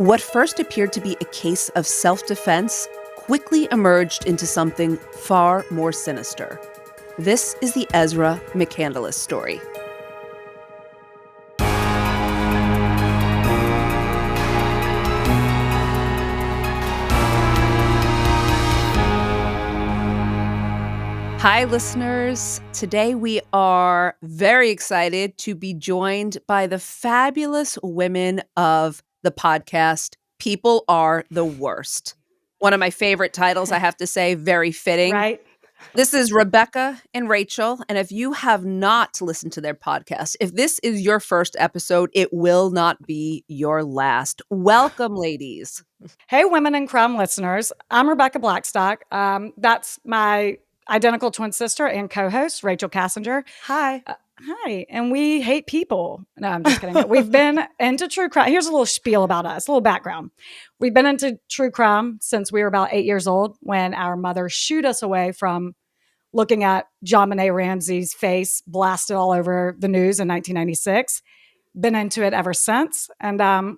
What first appeared to be a case of self-defense quickly emerged into something far more sinister. This is the Ezra McCandless story. Hi, listeners. Today we are very excited to be joined by the fabulous women of the podcast, People Are the Worst. One of my favorite titles, I have to say, very fitting. Right. This is Rebecca and Rachel, and if you have not listened to their podcast, if this is your first episode, it will not be your last. Welcome, ladies. Hey, Women&Crime listeners. I'm Rebecca Blackstock. That's my identical twin sister and co-host, Rachel Cassinger. Hi. Hi. And we hate people. No, I'm just kidding. We've been into true crime. Here's a little spiel about us, a little background. We've been into true crime since we were about 8 years old when our mother shooed us away from looking at JonBenet Ramsey's face blasted all over the news in 1996. Been into it ever since. And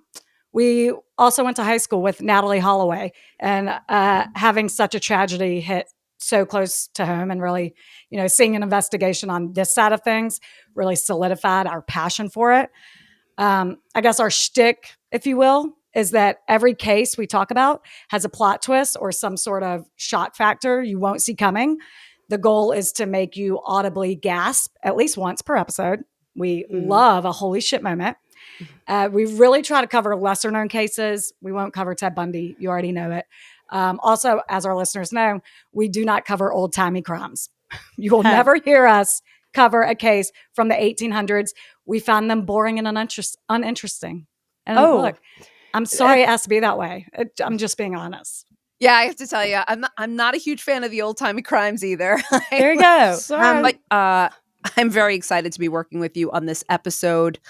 we also went to high school with Natalie Holloway, and having such a tragedy hit so close to home and really, seeing an investigation on this side of things really solidified our passion for it. I guess our shtick, if you will, is that every case we talk about has a plot twist or some sort of shock factor you won't see coming. The goal is to make you audibly gasp at least once per episode. We love a holy shit moment. We really try to cover lesser known cases. We won't cover Ted Bundy. You already know it. Also, as our listeners know, we do not cover old timey crimes. You will never hear us cover a case from the 1800s. We find them boring and uninteresting. And look, I'm sorry it has to be that way. I'm just being honest. Yeah, I have to tell you, I'm not a huge fan of the old-timey crimes either. There you go. I'm very excited to be working with you on this episode.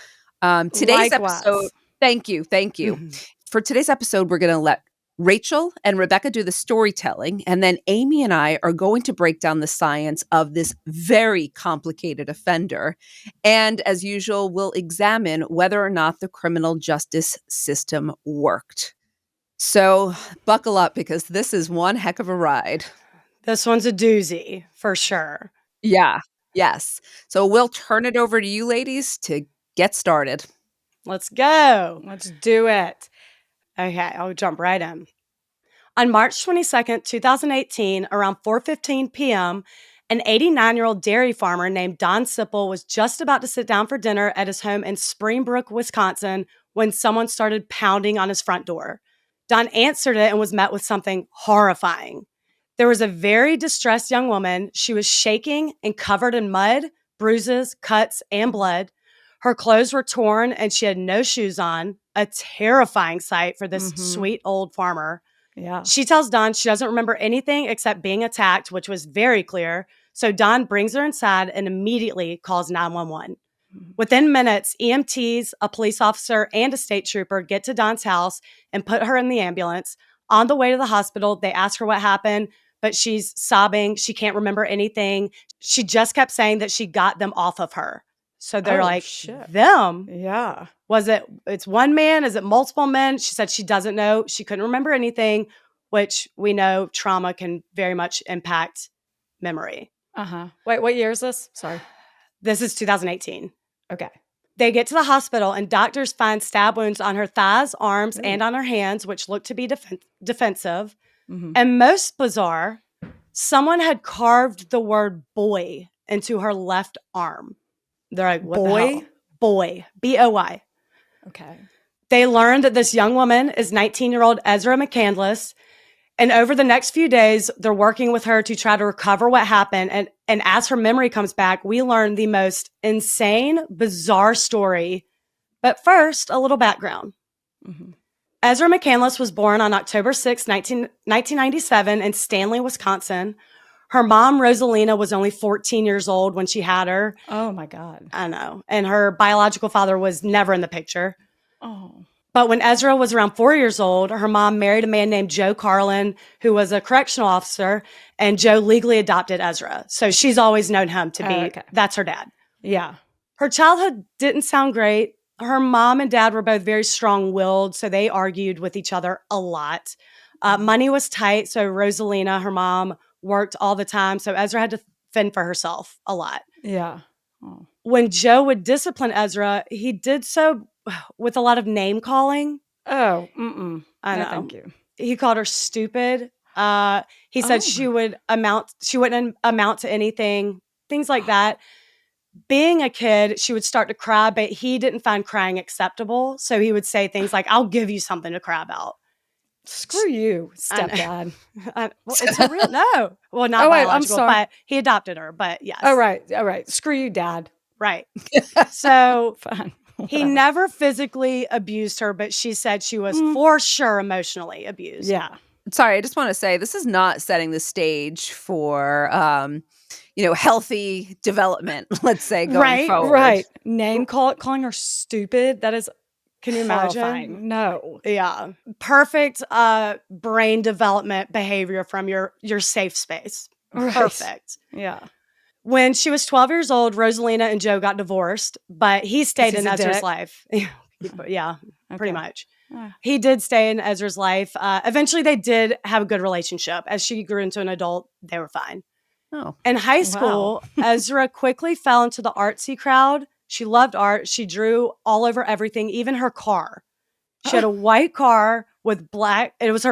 Today's episode, thank you. Mm-hmm. For today's episode, we're going to let Rachel and Rebecca do the storytelling, and then Amy and I are going to break down the science of this very complicated offender. And as usual, we'll examine whether or not the criminal justice system worked. So buckle up, because this is one heck of a ride. This one's a doozy, for sure. Yeah. Yes. So we'll turn it over to you ladies to get started. Let's go. Let's do it. Okay, I'll jump right in. On March 22nd, 2018, around 4:15 p.m., an 89-year-old dairy farmer named Don Sipple was just about to sit down for dinner at his home in Springbrook, Wisconsin, when someone started pounding on his front door. Don answered it and was met with something horrifying. There was a very distressed young woman. She was shaking and covered in mud, bruises, cuts, and blood. Her clothes were torn and she had no shoes on, a terrifying sight for this sweet old farmer. Yeah. She tells Don she doesn't remember anything except being attacked, which was very clear. So Don brings her inside and immediately calls 911. Within minutes, EMTs, a police officer, and a state trooper get to Don's house and put her in the ambulance. On the way to the hospital, they ask her what happened, but she's sobbing. She can't remember anything. She just kept saying that she got them off of her. So they're shit. Them? Yeah. It's one man? Is it multiple men? She said she doesn't know. She couldn't remember anything, which we know trauma can very much impact memory. Wait, what year is this? Sorry. This is 2018. Okay. They get to the hospital and doctors find stab wounds on her thighs, arms, and on her hands, which look to be defensive. And most bizarre, someone had carved the word boy into her left arm. They're like, what the hell? Boy. B-O-Y. Okay. They learned that this young woman is 19-year-old Ezra McCandless. And over the next few days, they're working with her to try to recover what happened. And as her memory comes back, we learn the most insane, bizarre story. But first, a little background. Ezra McCandless was born on October 6, 1997 in Stanley, Wisconsin. Her mom, Rosalina, was only 14 years old when she had her. Oh, my God. I know. And her biological father was never in the picture. Oh. But when Ezra was around 4 years old, her mom married a man named Joe Carlin, who was a correctional officer, and Joe legally adopted Ezra. So she's always known him to be, that's her dad. Yeah. Her childhood didn't sound great. Her mom and dad were both very strong-willed, so they argued with each other a lot. Money was tight, so Rosalina, her mom, worked all the time, so Ezra had to fend for herself a lot. Yeah. Oh. When Joe would discipline Ezra, he did so with a lot of name-calling. Oh, I know. No, thank you. He called her stupid. He said she wouldn't amount to anything, things like that. Being a kid, she would start to cry, but he didn't find crying acceptable. So he would say things like, I'll give you something to cry about. Screw you, stepdad. Well, it's a real, no. Well, not biological, but he adopted her, but yes. All right. Screw you, dad. Right. So Fine. he never physically abused her, but she said she was for sure emotionally abused. Yeah. Sorry, I just want to say this is not setting the stage for healthy development, let's say, going forward. Right. Calling her stupid. That is, can you imagine? No. Yeah. Perfect brain development behavior from your safe space. Right. Perfect. Yeah. When she was 12 years old, Rosalina and Joe got divorced, but he stayed in Ezra's life. Yeah, pretty much. He did stay in Ezra's life. Eventually, they did have a good relationship. As she grew into an adult, they were fine. Oh. In high school, Ezra quickly fell into the artsy crowd. She loved art. She drew all over everything, even her car. She had a white car with black. It was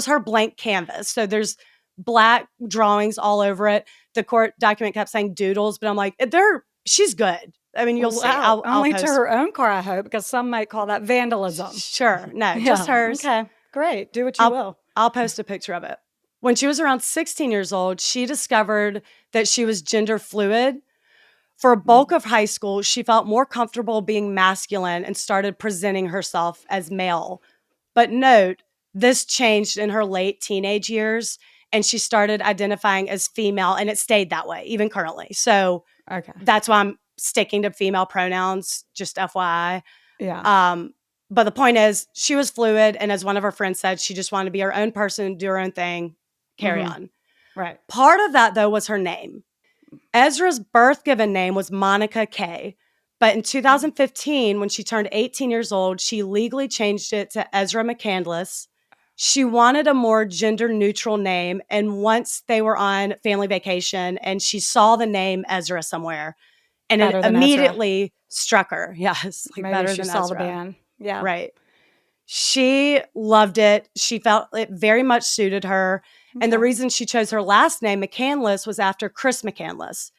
her blank canvas. So there's black drawings all over it. The court document kept saying doodles, but I'm like, she's good. I mean, you'll see. Only to her own car, I hope, because some might call that vandalism. Sure. No, just hers. Okay, great. Do what you will. I'll post a picture of it. When she was around 16 years old, she discovered that she was gender fluid. For a bulk of high school, she felt more comfortable being masculine and started presenting herself as male. But note, this changed in her late teenage years, and she started identifying as female, and it stayed that way, even currently. So that's why I'm sticking to female pronouns, just FYI. Yeah. But the point is, she was fluid, and as one of her friends said, she just wanted to be her own person, do her own thing, carry on. Right. Part of that, though, was her name. Ezra's birth given name was Monica Kay, but in 2015, when she turned 18 years old, she legally changed it to Ezra McCandless. She wanted a more gender-neutral name, and once they were on family vacation, and she saw the name Ezra somewhere, and it immediately struck her. Yes, like maybe better she than saw Ezra. The band. Yeah, right. She loved it. She felt it very much suited her. Okay. And the reason she chose her last name, McCandless, was after Chris McCandless.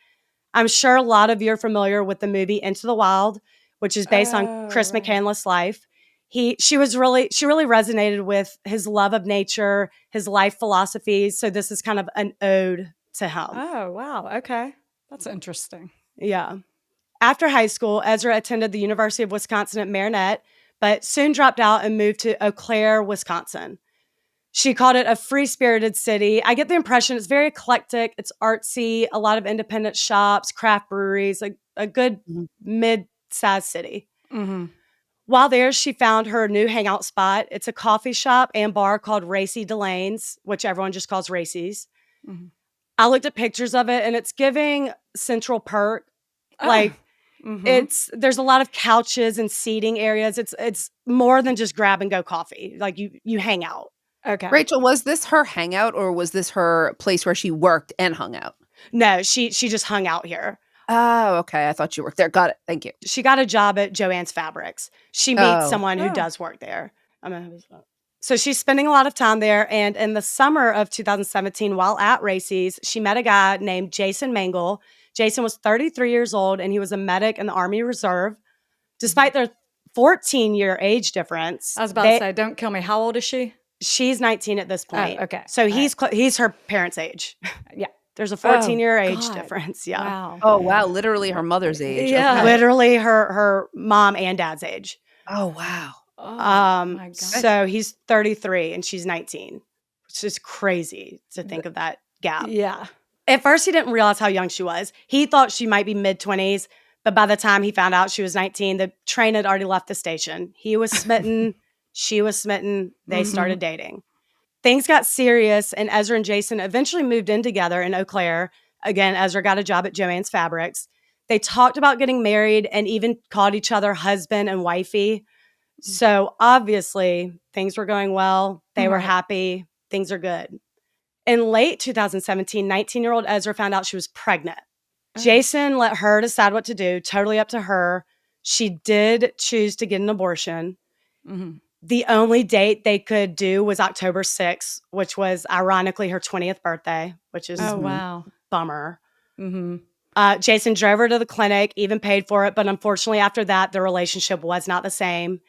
I'm sure a lot of you are familiar with the movie Into the Wild, which is based on Chris McCandless' life. She really resonated with his love of nature, his life philosophies. So this is kind of an ode to him. Oh, wow. Okay. That's interesting. Yeah. After high school, Ezra attended the University of Wisconsin at Marinette, but soon dropped out and moved to Eau Claire, Wisconsin. She called it a free-spirited city. I get the impression it's very eclectic. It's artsy, a lot of independent shops, craft breweries, a good mid-sized city. Mm-hmm. While there, she found her new hangout spot. It's a coffee shop and bar called Racy Delane's, which everyone just calls Racy's. Mm-hmm. I looked at pictures of it, and it's giving Central Perk. There's a lot of couches and seating areas. It's more than just grab and go coffee. Like you hang out. Okay. Rachel, was this her hangout or was this her place where she worked and hung out? No, she just hung out here. Oh, okay. I thought you worked there. Got it. Thank you. She got a job at Joann's Fabrics. She meets someone who does work there. So she's spending a lot of time there. And in the summer of 2017, while at Racy's, she met a guy named Jason Mangle. Jason was 33 years old, and he was a medic in the Army Reserve. Despite their 14-year age difference. I was about to say, don't kill me. How old is she? She's 19 at this point. Oh, okay. So he's her parents' age. Yeah. There's a 14-year age difference. Yeah. Wow. Oh, wow. Literally her mother's age. Yeah. Okay. Literally her mom and dad's age. Oh, wow. Oh, my God. So he's 33 and she's 19. It's just crazy to think of that gap. Yeah. At first, he didn't realize how young she was. He thought she might be mid-20s, but by the time he found out she was 19, the train had already left the station. He was smitten. She was smitten. They started dating. Things got serious, and Ezra and Jason eventually moved in together in Eau Claire. Again, Ezra got a job at Joann's Fabrics. They talked about getting married and even called each other husband and wifey. So obviously things were going well. They were happy. Things are good. In late 2017, 19-year-old Ezra found out she was pregnant. Jason let her decide what to do, totally up to her. She did choose to get an abortion. The only date they could do was October 6th, which was ironically her 20th birthday, which is bummer. Jason drove her to the clinic, even paid for it. But unfortunately, after that, their relationship was not the same.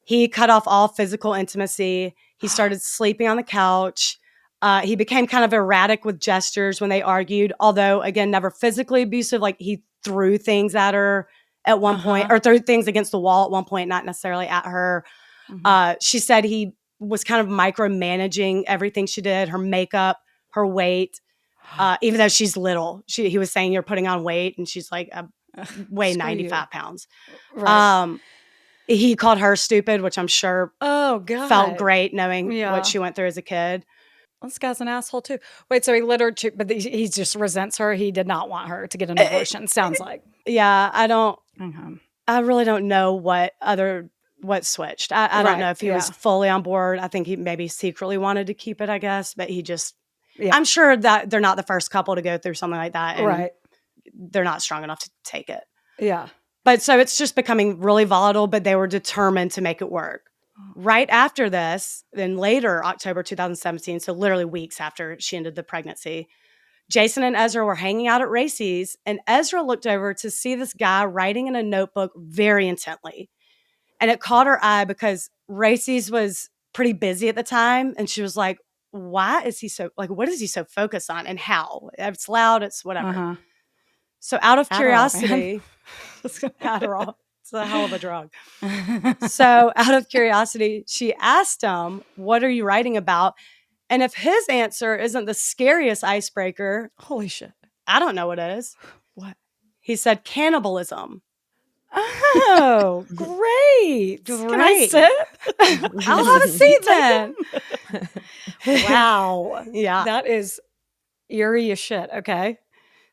He cut off all physical intimacy. He started sleeping on the couch. He became kind of erratic with gestures when they argued, although, again, never physically abusive. Like he threw things at her at one point, or threw things against the wall at one point, not necessarily at her. She said he was kind of micromanaging everything she did, her makeup, her weight, even though she's little. He was saying, you're putting on weight, and she's like, weigh 95 pounds. Right. He called her stupid, which I'm sure felt great knowing what she went through as a kid. This guy's an asshole too. Wait, so he lit her too, but he just resents her. He did not want her to get an abortion, sounds like. Yeah, I really don't know what switched. I don't know if he was fully on board. I think he maybe secretly wanted to keep it, I guess, but he just, I'm sure that they're not the first couple to go through something like that. And they're not strong enough to take it. Yeah. But so it's just becoming really volatile, but they were determined to make it work. Right after this, then later, October 2017, so literally weeks after she ended the pregnancy, Jason and Ezra were hanging out at Racy's, and Ezra looked over to see this guy writing in a notebook very intently. And it caught her eye because Racy's was pretty busy at the time, and she was like, why is he so, like, what is he so focused on and how? It's loud, it's whatever. So out of curiosity, Adderall. It's a hell of a drug. So out of curiosity, she asked him, what are you writing about? And if his answer isn't the scariest icebreaker, holy shit, I don't know what is. What? He said cannibalism. Oh, great. Can I sip? I'll have a seat then. Wow. Yeah. That is eerie as shit. Okay.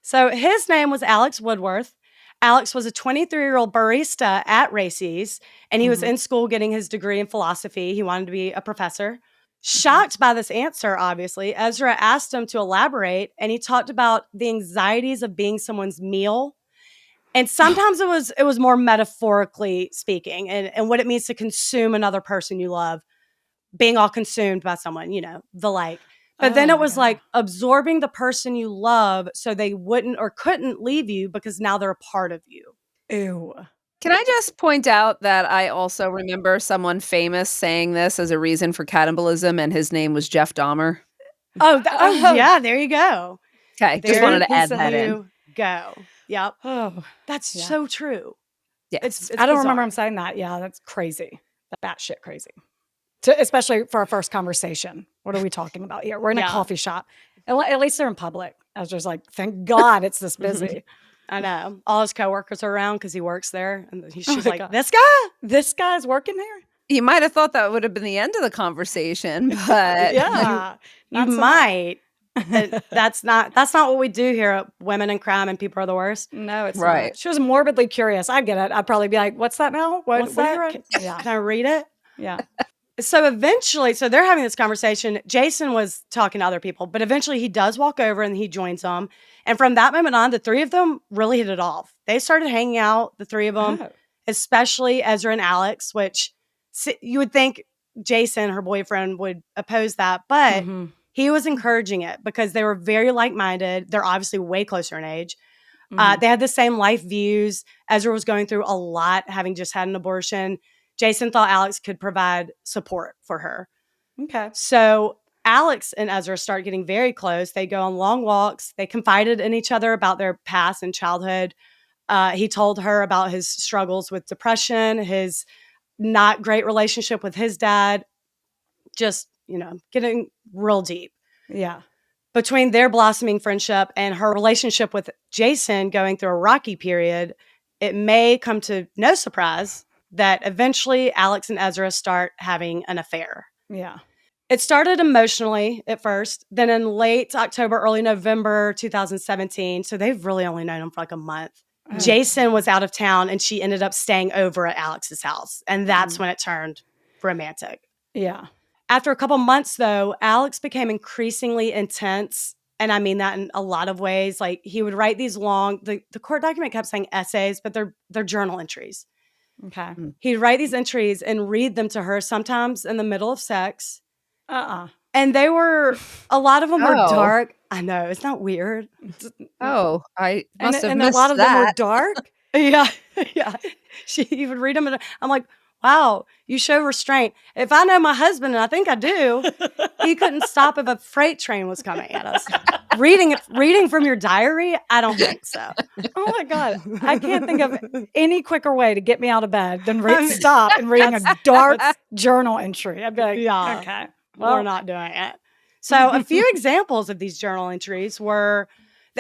So his name was Alex Woodworth. Alex was a 23-year-old barista at Racy's, and he was in school getting his degree in philosophy. He wanted to be a professor. Shocked by this answer, obviously, Ezra asked him to elaborate, and he talked about the anxieties of being someone's meal. And sometimes it was more metaphorically speaking, and what it means to consume another person you love, being all consumed by someone, the like. But then it was like absorbing the person you love so they wouldn't or couldn't leave you because now they're a part of you. Ew. Can I just point out that I also remember someone famous saying this as a reason for cannibalism, and his name was Jeff Dahmer? Yeah, there you go. Okay, just wanted to add that in. Go. Yep. Oh, that's so true. Yeah, it's I don't remember him saying that. Yeah, that's crazy. That batshit crazy. Especially for our first conversation. What are we talking about here? We're in a coffee shop. At least they're in public. I was just like, thank God it's this busy. I know. All his coworkers are around because he works there. And she's like, God. this guy? This guy's working there? You might have thought that would have been the end of the conversation, but yeah. You might. That's not what we do here at Women in Crime and People Are the Worst. No, it's not. She was morbidly curious. I get it. I'd probably be like, what's that now? What's that? Can I read it? Yeah. So eventually, they're having this conversation. Jason was talking to other people, but eventually he does walk over and he joins them. And from that moment on, the three of them really hit it off. They started hanging out, the three of them, especially Ezra and Alex, which you would think Jason, her boyfriend, would oppose that. But he was encouraging it because they were very like-minded. They're obviously way closer in age. They had the same life views. Ezra was going through a lot, having just had an abortion. Jason thought Alex could provide support for her. Okay. So Alex and Ezra start getting very close. They go on long walks. They confided in each other about their past and childhood. He told her about his struggles with depression, his not great relationship with his dad, just, getting real deep. Yeah. Between their blossoming friendship and her relationship with Jason going through a rocky period, it may come to no surprise that eventually Alex and Ezra start having an affair. Yeah. It started emotionally at first. Then in late October, early November 2017, so they've really only known him for like a month, Jason was out of town and she ended up staying over at Alex's house. And that's when it turned romantic. Yeah. After a couple months, though, Alex became increasingly intense. And I mean that in a lot of ways. Like, he would write these long, the court document kept saying essays, but they're journal entries. Okay. He'd write these entries and read them to her, sometimes in the middle of sex. And they were, a lot of them were dark. I know, it's not weird. I must have and missed a lot of them were dark. Yeah. He would read them. And I'm like, wow, you show restraint. If I know my husband, and I think I do, he couldn't stop if a freight train was coming at us. Reading from your diary? I don't think so. Oh my God. I can't think of any quicker way to get me out of bed than stop and reading a dark journal entry. I'd be like, yeah, okay, well, we're not doing it. So a few examples of these journal entries were,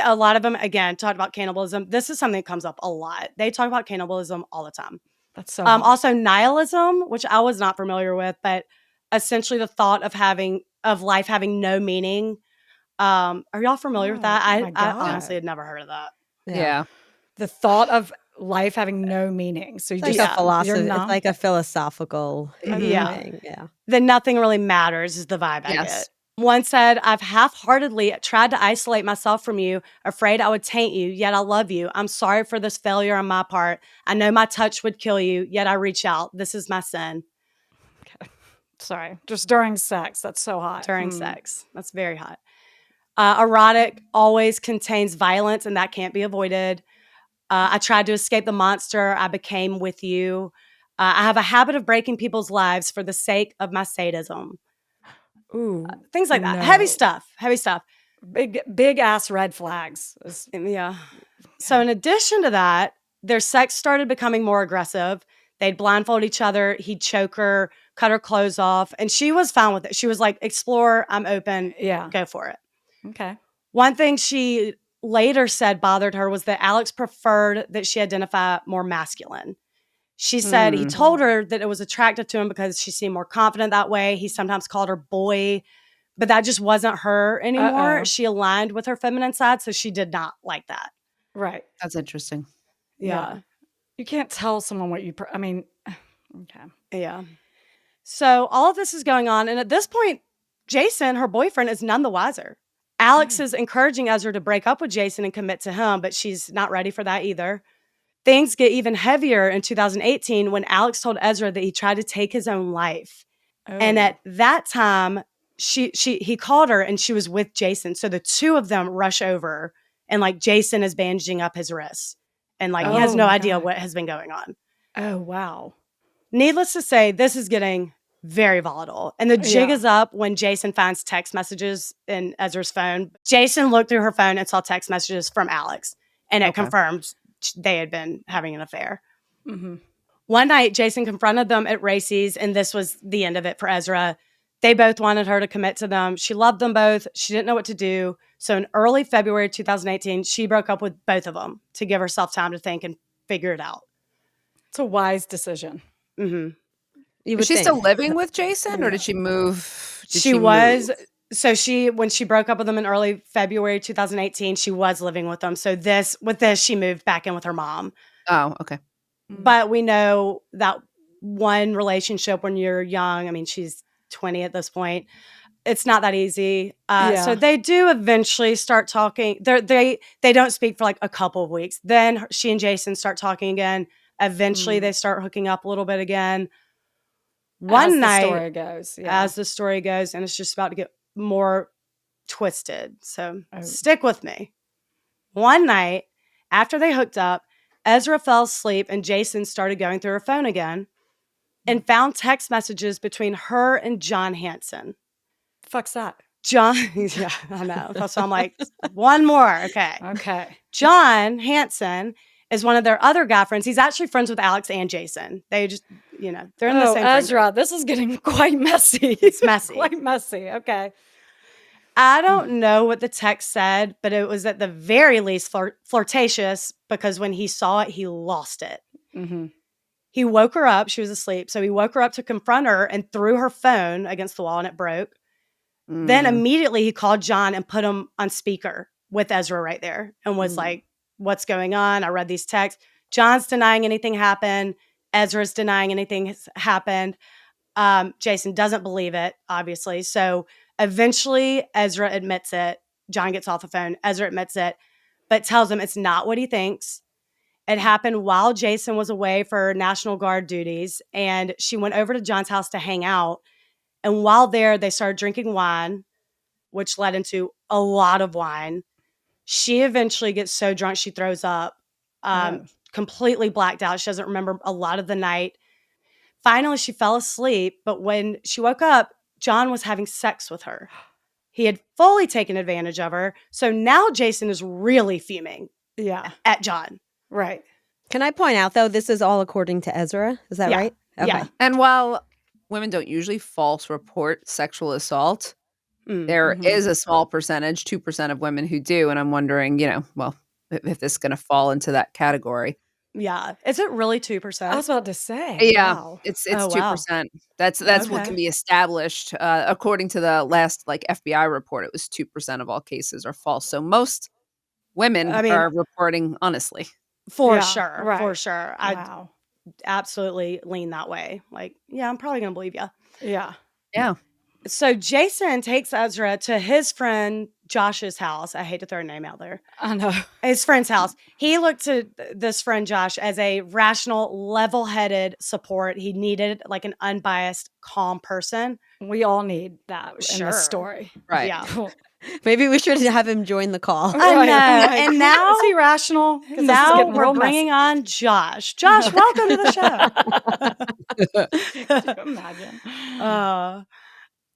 a lot of them, again, talked about cannibalism. This is something that comes up a lot. They talk about cannibalism all the time. That's so also nihilism, which I was not familiar with, but essentially the thought of life having no meaning. Are y'all familiar with that? I honestly had never heard of that. Yeah. The thought of life having no meaning. So you it's just like a philosophy. It's like a philosophical thing. Yeah. Then nothing really matters is the vibe I get. One said, I've half-heartedly tried to isolate myself from you, afraid I would taint you, yet I love you. I'm sorry for this failure on my part. I know my touch would kill you, yet I reach out. This is my sin. Okay. Sorry. Just during sex. That's so hot. During sex. That's very hot. Erotic always contains violence, and that can't be avoided. I tried to escape the monster I became with you. I have a habit of breaking people's lives for the sake of my sadism. Ooh, things like that. Heavy stuff. Big ass red flags. Yeah. So in addition to that, their sex started becoming more aggressive. They'd blindfold each other. He'd choke her, cut her clothes off. And she was fine with it. She was like, explore, I'm open. Yeah. Go for it. Okay. One thing she later said bothered her was that Alex preferred that she identify more masculine. She said he told her that it was attractive to him because she seemed more confident that way. He sometimes called her boy, but that just wasn't her anymore. She aligned with her feminine side, so she did not like that. Right. That's interesting. Yeah. You can't tell someone what you, okay. Yeah. So all of this is going on. And at this point, Jason, her boyfriend, is none the wiser. Alex is encouraging Ezra to break up with Jason and commit to him, but she's not ready for that either. Things get even heavier in 2018 when Alex told Ezra that he tried to take his own life. And at that time, he called her and she was with Jason. So the two of them rush over and like Jason is bandaging up his wrists and like he has no idea what has been going on. Oh, wow. Needless to say, this is getting very volatile. And the jig is up when Jason finds text messages in Ezra's phone. Jason looked through her phone and saw text messages from Alex and it confirmed they had been having an affair. One night, Jason confronted them at Racy's, and this was the end of it for Ezra. They both wanted her to commit to them. She loved them both. She didn't know what to do. So in early February 2018, she broke up with both of them to give herself time to think and figure it out. It's a wise decision. Is she still living with Jason, or did she move? When she broke up with him in early February 2018, she was living with them. So she moved back in with her mom. Oh, okay. But we know that one relationship when you're young, I mean, she's 20 at this point, it's not that easy. So they do eventually start talking. They don't speak for like a couple of weeks. Then she and Jason start talking again. Eventually they start hooking up a little bit again. One night, as the story goes, and it's just about to get more twisted. So stick with me. One night, after they hooked up, Ezra fell asleep and Jason started going through her phone again and found text messages between her and John Hanson. Fuck's that? John, yeah, I know. So I'm like, one more. Okay. John Hanson is one of their other guy friends. He's actually friends with Alex and Jason. They just, they're in the same Ezra, this is getting quite messy. It's messy. Quite messy. Okay. I don't know what the text said, but it was at the very least flirtatious because when he saw it, he lost it. He woke her up. She was asleep. So he woke her up to confront her and threw her phone against the wall and it broke. Then immediately he called John and put him on speaker with Ezra right there and was like, what's going on. I read these texts. John's denying anything happened. Ezra's denying anything has happened. Jason doesn't believe it, obviously. So eventually Ezra admits it. John gets off the phone. Ezra admits it, but tells him it's not what he thinks. It happened while Jason was away for National Guard duties, and she went over to John's house to hang out. And while there, they started drinking wine, which led into a lot of wine. She eventually gets so drunk she throws up, completely blacked out. She doesn't remember a lot of the night. Finally, she fell asleep, but when she woke up, John was having sex with her. He had fully taken advantage of her. So now Jason is really fuming at John. Right. Can I point out, though, this is all according to Ezra? Is that right? Okay. Yeah. And while women don't usually false report sexual assault, there is a small percentage, 2% of women who do. And I'm wondering, if this is going to fall into that category. Yeah. Is it really 2%? I was about to say. Yeah, Wow. it's 2%. Wow. That's what can be established. According to the last FBI report, it was 2% of all cases are false. So most women are reporting honestly. For sure. Right. For sure. Wow. I absolutely lean that way. Like, yeah, I'm probably going to believe you. Yeah. Yeah. So Jason takes Ezra to his friend Josh's house. I hate to throw a name out there. I know. His friend's house. He looked to this friend Josh as a rational, level-headed support. He needed like an unbiased, calm person. We all need that in Sure. this story. Right. Yeah. Maybe we should have him join the call. I know. And now is he rational? 'Cause this is Now getting we're real bringing messy. on Josh. Josh, welcome to the show. Can you imagine?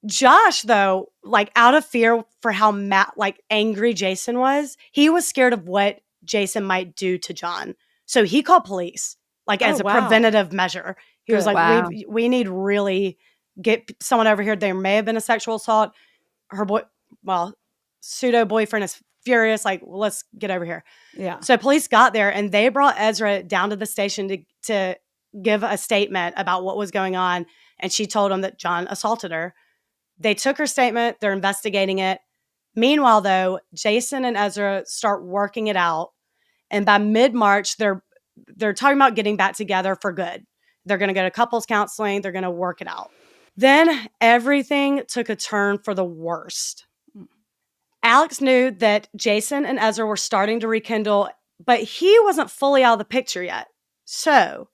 Josh, though, like out of fear for how angry Jason was, he was scared of what Jason might do to John. So he called police, as a preventative measure. He was like, Wow. we need really get someone over here. There may have been a sexual assault. Her pseudo boyfriend is furious. Like, let's get over here. Yeah. So police got there and they brought Ezra down to the station to give a statement about what was going on. And she told him that John assaulted her. They took her statement. They're investigating it. Meanwhile, though, Jason and Ezra start working it out. And by mid-March, they're talking about getting back together for good. They're going to go to couples counseling. They're going to work it out. Then everything took a turn for the worst. Alex knew that Jason and Ezra were starting to rekindle, but he wasn't fully out of the picture yet. So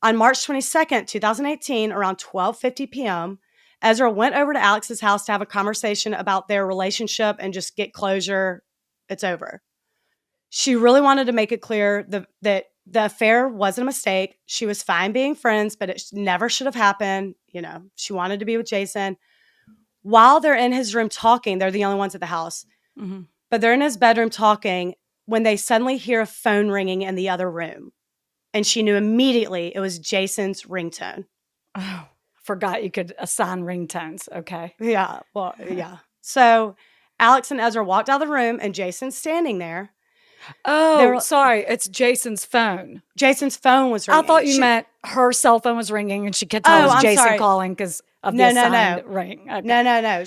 on March 22nd, 2018, around 12:50 p.m., Ezra went over to Alex's house to have a conversation about their relationship and just get closure. It's over. She really wanted to make it clear that the affair wasn't a mistake. She was fine being friends, but it never should have happened. She wanted to be with Jason. While they're in his room talking, they're the only ones at the house. Mm-hmm. But they're in his bedroom talking when they suddenly hear a phone ringing in the other room. And she knew immediately it was Jason's ringtone. Oh. Forgot you could assign ringtones. Okay. Yeah. Well, yeah. So Alex and Ezra walked out of the room and Jason's standing there. Oh, sorry. It's Jason's phone. Jason's phone was ringing. I thought you meant her cell phone was ringing and she could tell it was Jason calling because of the assigned ring. Okay. No.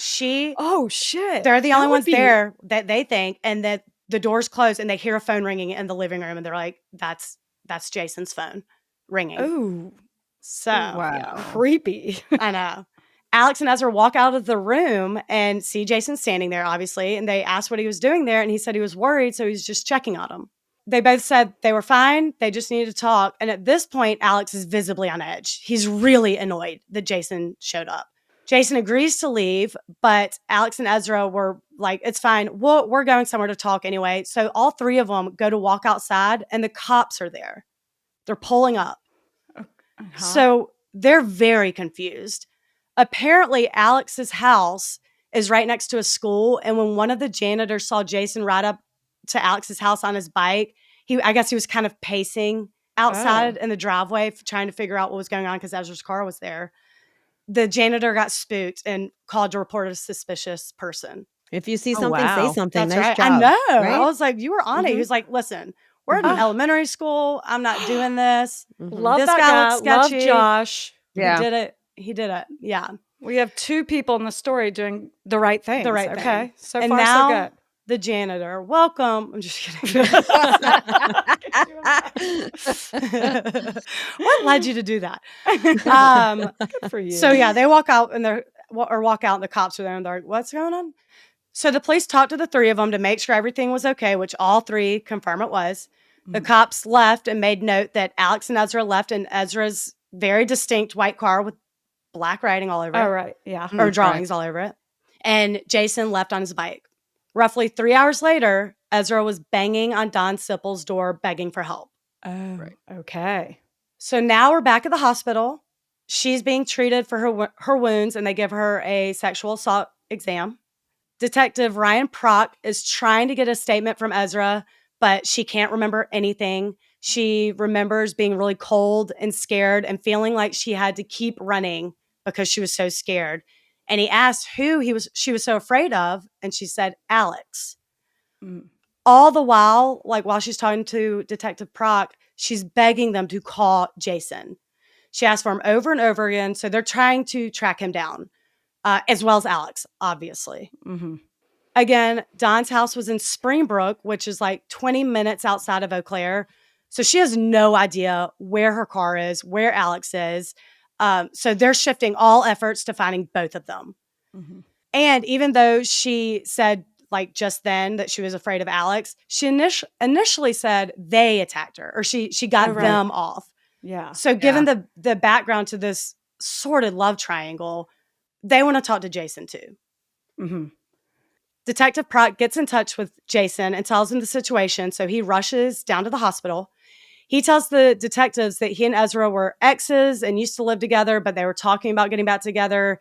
Oh, shit. They're the only ones there that they think, and that the door's closed and they hear a phone ringing in the living room and they're like, that's Jason's phone ringing. Oh. So wow. Creepy. I know. Alex and Ezra walk out of the room and see Jason standing there, obviously, and they asked what he was doing there, and he said he was worried, so he's just checking on them. They both said they were fine, they just needed to talk, and at this point, Alex is visibly on edge. He's really annoyed that Jason showed up. Jason agrees to leave, but Alex and Ezra were like, it's fine, we're going somewhere to talk anyway. So all three of them go to walk outside, and the cops are there. They're pulling up. So they're very confused. Apparently, Alex's house is right next to a school. And when one of the janitors saw Jason ride up to Alex's house on his bike, I guess he was kind of pacing outside in the driveway trying to figure out what was going on because Ezra's car was there. The janitor got spooked and called to report a suspicious person. If you see something, say something. That's nice right. job. I know. Right? I was like, you were on it. He was like, listen, we're in elementary school. I'm not doing this. Love this that guy looks Love sketchy. Josh. Yeah. He did it. Yeah. We have two people in the story doing the right thing. The right okay. thing. So and far, now, so good. the janitor. Welcome. I'm just kidding. What led you to do that? Good for you. So yeah, they walk out and the cops are there and they're like, what's going on? So the police talked to the three of them to make sure everything was okay, which all three confirm it was. The cops left and made note that Alex and Ezra left in Ezra's very distinct white car with black writing all over it. Oh, right. Yeah. Or drawings all over it. And Jason left on his bike. Roughly 3 hours later, Ezra was banging on Don Sippel's door, begging for help. Oh, okay. So now we're back at the hospital. She's being treated for her wounds, and they give her a sexual assault exam. Detective Ryan Prock is trying to get a statement from Ezra, but she can't remember anything. She remembers being really cold and scared and feeling like she had to keep running because she was so scared. And he asked who she was so afraid of, and she said, Alex. All the while, like while she's talking to Detective Prock, she's begging them to call Jason. She asked for him over and over again, so they're trying to track him down, as well as Alex, obviously. Again, Don's house was in Springbrook, which is like 20 minutes outside of Eau Claire. So she has no idea where her car is, where Alex is. So they're shifting all efforts to finding both of them. And even though she said like just then that she was afraid of Alex, she initially said they attacked her, or she got them off. Yeah. So given the background to this sordid love triangle, they want to talk to Jason too. Detective Prock gets in touch with Jason and tells him the situation, so he rushes down to the hospital. He tells the detectives that he and Ezra were exes and used to live together, but they were talking about getting back together,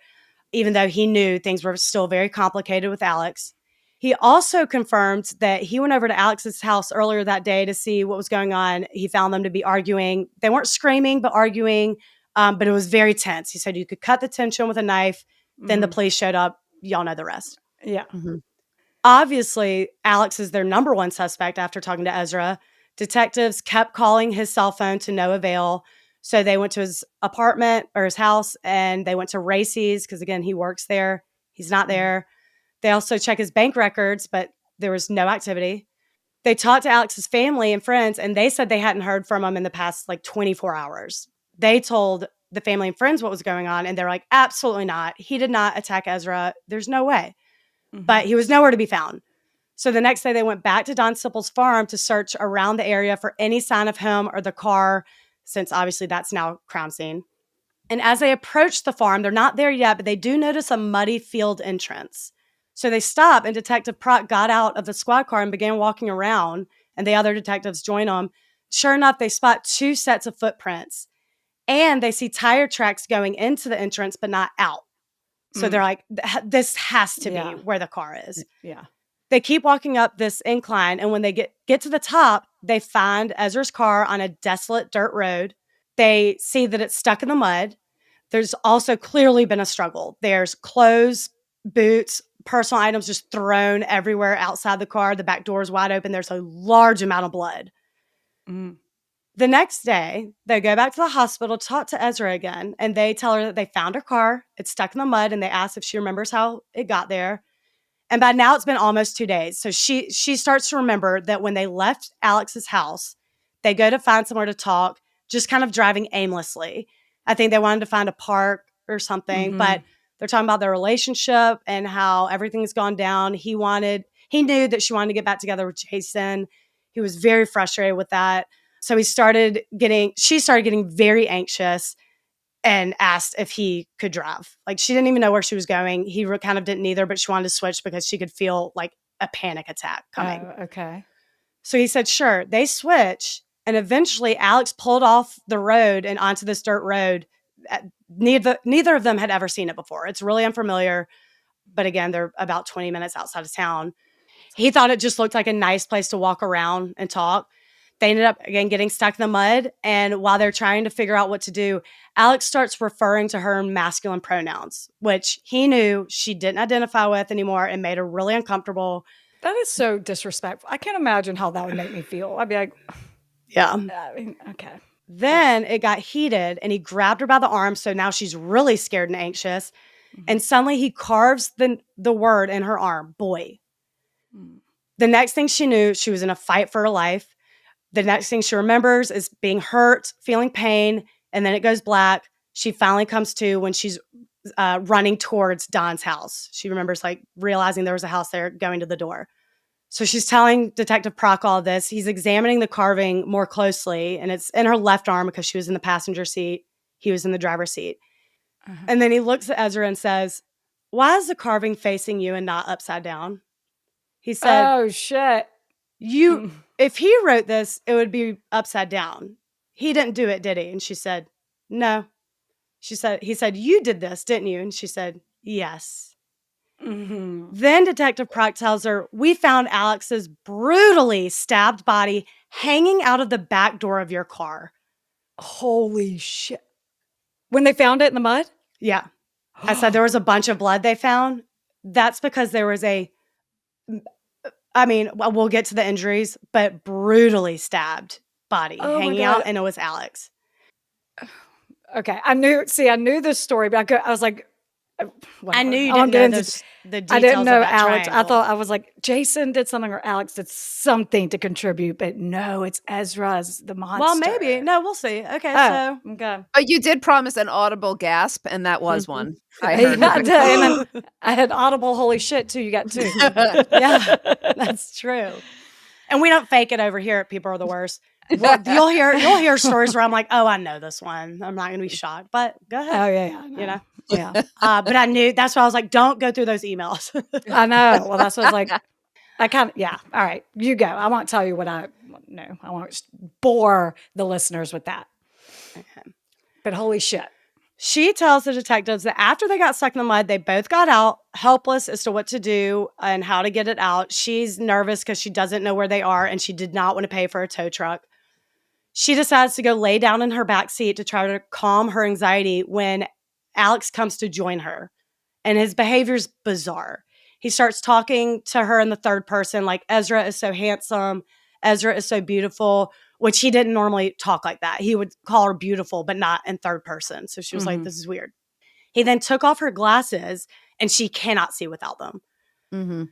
even though he knew things were still very complicated with Alex. He also confirmed that he went over to Alex's house earlier that day to see what was going on. He found them to be arguing. They weren't screaming, but arguing, but it was very tense. He said you could cut the tension with a knife. Then the police showed up. Y'all know the rest. Yeah. Obviously, Alex is their number one suspect after talking to Ezra. Detectives kept calling his cell phone to no avail. So they went to his apartment or his house, and they went to Racy's because, again, he works there. He's not there. They also check his bank records, but there was no activity. They talked to Alex's family and friends, and they said they hadn't heard from him in the past like 24 hours. They told the family and friends what was going on, and they're like, absolutely not. He did not attack Ezra. There's no way. But he was nowhere to be found. So the next day, they went back to Don Sippel's farm to search around the area for any sign of him or the car, since obviously that's now crime scene. And as they approach the farm, they're not there yet, but they do notice a muddy field entrance. So they stop, and Detective Prock got out of the squad car and began walking around, and the other detectives join them. Sure enough, they spot two sets of footprints, and they see tire tracks going into the entrance, but not out. So they're like, this has to be where the car is. Yeah. They keep walking up this incline, and when they get to the top, they find Ezra's car on a desolate dirt road. They see that it's stuck in the mud. There's also clearly been a struggle. There's clothes, boots, personal items just thrown everywhere outside the car. The back door is wide open. There's a large amount of blood. The next day, they go back to the hospital, talk to Ezra again, and they tell her that they found her car. It's stuck in the mud, and they ask if she remembers how it got there. And by now, it's been almost 2 days. So she starts to remember that when they left Alex's house, they go to find somewhere to talk, just kind of driving aimlessly. I think they wanted to find a park or something, but they're talking about their relationship and how everything's gone down. He knew that she wanted to get back together with Jason. He was very frustrated with that. So she started getting very anxious and asked if he could drive. Like, she didn't even know where she was going. He kind of didn't either, but she wanted to switch because she could feel like a panic attack coming. Oh, okay. So he said, sure. They switch. And eventually Alex pulled off the road and onto this dirt road. Neither of them had ever seen it before. It's really unfamiliar. But again, they're about 20 minutes outside of town. He thought it just looked like a nice place to walk around and talk. They ended up, again, getting stuck in the mud. And while they're trying to figure out what to do, Alex starts referring to her in masculine pronouns, which he knew she didn't identify with anymore and made her really uncomfortable. That is so disrespectful. I can't imagine how that would make me feel. I'd be like, yeah. I mean, okay. Then it got heated, and he grabbed her by the arm. So now she's really scared and anxious. And suddenly he carves the word in her arm, boy. The next thing she knew, she was in a fight for her life. The next thing she remembers is being hurt, feeling pain, and then it goes black. She finally comes to when she's running towards Don's house. She remembers like realizing there was a house there, going to the door. So she's telling Detective Prock all this. He's examining the carving more closely, and it's in her left arm because she was in the passenger seat. He was in the driver's seat. And then he looks at Ezra and says, "Why is the carving facing you and not upside down?" He said, "Oh, shit. If he wrote this, it would be upside down. He didn't do it, did he?" And she said, "No." He said, "You did this, didn't you?" And she said, "Yes." Then Detective Prock tells her, "We found Alex's brutally stabbed body hanging out of the back door of your car." Holy shit. When they found it in the mud? Yeah. I said there was a bunch of blood they found. That's because there was we'll get to the injuries, but brutally stabbed body hanging out, and it was Alex. Okay. I knew this story, but I was like, whatever. I knew you didn't know the details. I didn't know of that Alex. triangle. I was like, Jason did something or Alex did something to contribute, but no, it's Ezra's the monster. Well, maybe. No, we'll see. Okay, okay. But you did promise an audible gasp, and that was one. I heard. And I had audible holy shit too. You got two. Yeah, that's true. And we don't fake it over here. People are the worst. Well, you'll hear stories where I'm like, "Oh, I know this one. I'm not going to be shocked." But go ahead. Oh yeah. You know. Yeah. But I knew that's why I was like, "Don't go through those emails." I know. Well, that's what I was like. All right, you go. I won't tell you what I know. I won't bore the listeners with that. Okay. But holy shit. She tells the detectives that after they got stuck in the mud, they both got out, helpless as to what to do and how to get it out. She's nervous because she doesn't know where they are, and she did not want to pay for a tow truck. She decides to go lay down in her back seat to try to calm her anxiety when Alex comes to join her. And his behavior's bizarre. He starts talking to her in the third person, like, "Ezra is so handsome. Ezra is so beautiful," which he didn't normally talk like that. He would call her beautiful, but not in third person. So she was like, "This is weird." He then took off her glasses, and she cannot see without them.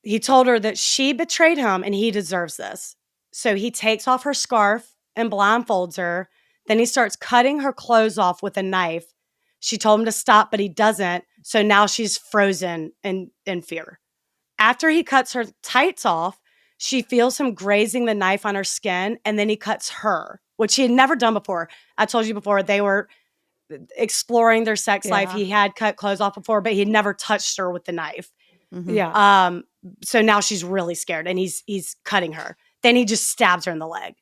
He told her that she betrayed him, and he deserves this. So he takes off her scarf and blindfolds her. Then he starts cutting her clothes off with a knife. She told him to stop, but he doesn't. So now she's frozen in fear. After he cuts her tights off, she feels him grazing the knife on her skin, and then he cuts her, which he had never done before. I told you before, they were exploring their sex life. He had cut clothes off before, but he'd never touched her with the knife. Yeah. So now she's really scared, and he's cutting her. Then he just stabs her in the leg.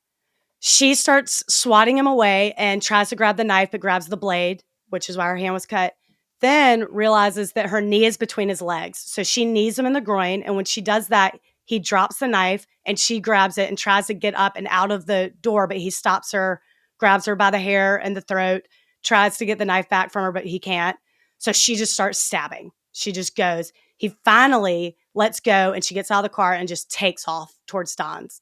She starts swatting him away and tries to grab the knife, but grabs the blade, which is why her hand was cut. Then realizes that her knee is between his legs. So she knees him in the groin. And when she does that, he drops the knife and she grabs it and tries to get up and out of the door, but he stops her, grabs her by the hair and the throat, tries to get the knife back from her, but he can't. So she just starts stabbing. She just goes. He finally lets go, and she gets out of the car and just takes off towards Don's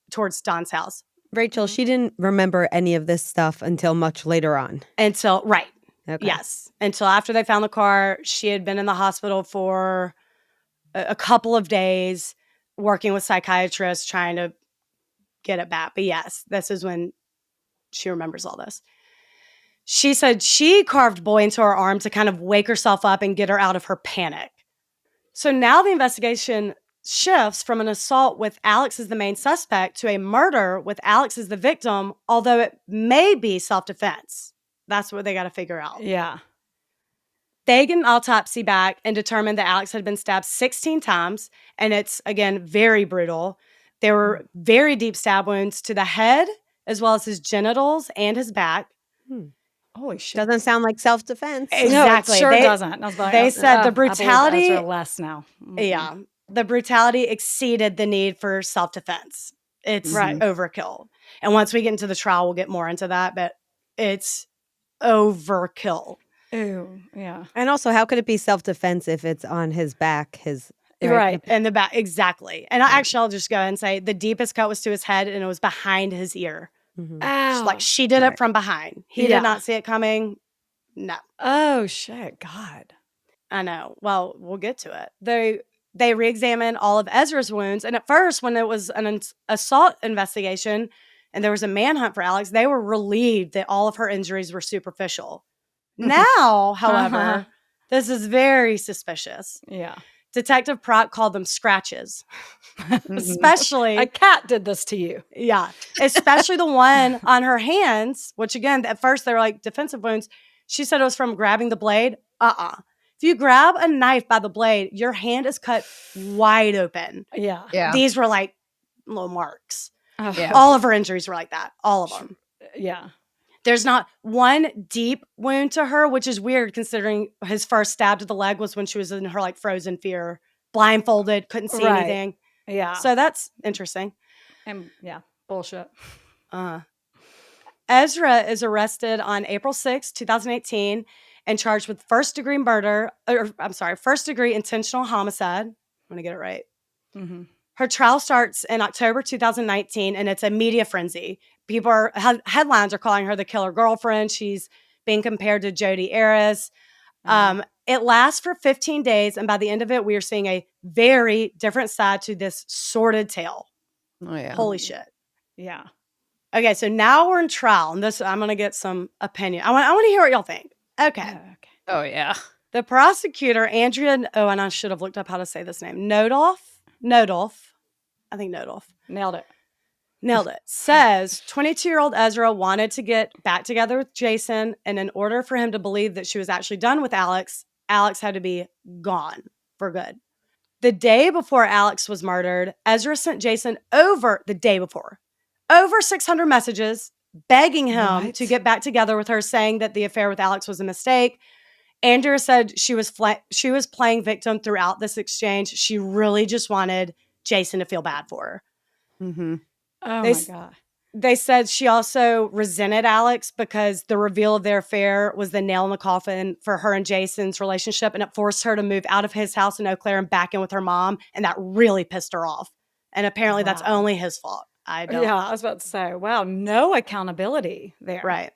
house. Rachel, she didn't remember any of this stuff until much later on. Right. Okay. Yes. Until after they found the car, she had been in the hospital for a couple of days, working with psychiatrists, trying to get it back. But yes, this is when she remembers all this. She said she carved Boy into her arm to kind of wake herself up and get her out of her panic. So now the investigation shifts from an assault with Alex as the main suspect to a murder with Alex as the victim, although it may be self-defense. That's what they got to figure out. Yeah. They get an autopsy back and determined that Alex had been stabbed 16 times. And it's, again, very brutal. There were very deep stab wounds to the head, as well as his genitals and his back. Holy shit. Doesn't sound like self-defense. Exactly. No, it sure doesn't. They said the brutality. I believe Ezra less now. Yeah. The brutality exceeded the need for self-defense. It's overkill. And once we get into the trial, we'll get more into that. But it's overkill. Ew, yeah. And also, how could it be self-defense if it's on his back? Right. And the back. Exactly. And I'll just go ahead and say the deepest cut was to his head, and it was behind his ear. Ow. Like she did it from behind. He did not see it coming. No. Oh, shit. God. I know. Well, we'll get to it. They re-examined all of Ezra's wounds. And at first, when it was an assault investigation and there was a manhunt for Alex, they were relieved that all of her injuries were superficial. Now, however, this is very suspicious. Yeah. Detective Proc called them scratches. Especially a cat did this to you. Yeah. Especially the one on her hands, which again, at first they were like defensive wounds. She said it was from grabbing the blade. If you grab a knife by the blade, your hand is cut wide open. Yeah. These were like little marks. Yeah. All of her injuries were like that. All of them. Yeah. There's not one deep wound to her, which is weird considering his first stab to the leg was when she was in her like frozen fear, blindfolded, couldn't see anything. Yeah. So that's interesting. And bullshit. Ezra is arrested on April 6, 2018 and charged with first-degree intentional homicide. I'm going to get it right. Mm-hmm. Her trial starts in October 2019, and it's a media frenzy. Headlines are calling her the killer girlfriend. She's being compared to Jodi Arias. It lasts for 15 days, and by the end of it, we are seeing a very different side to this sordid tale. Oh, yeah. Holy shit. Yeah. Okay, so now we're in trial, and I'm going to get some opinion. I want to hear what y'all think. Okay. Oh, yeah. The prosecutor, Andrea, and I should have looked up how to say this name. Nodolf. I think Nodolf. Nailed it. Says 22-year-old Ezra wanted to get back together with Jason, and in order for him to believe that she was actually done with Alex had to be gone for good. The day before Alex was murdered, Ezra sent Jason over 600 messages begging him to get back together with her, saying that the affair with Alex was a mistake. Andrea said she was playing victim throughout this exchange. She really just wanted Jason to feel bad for her. Mm-hmm. Oh my God. They said she also resented Alex because the reveal of their affair was the nail in the coffin for her and Jason's relationship, and it forced her to move out of his house in Eau Claire and back in with her mom, and that really pissed her off. And apparently that's only his fault. I was about to say, wow, no accountability there. Right.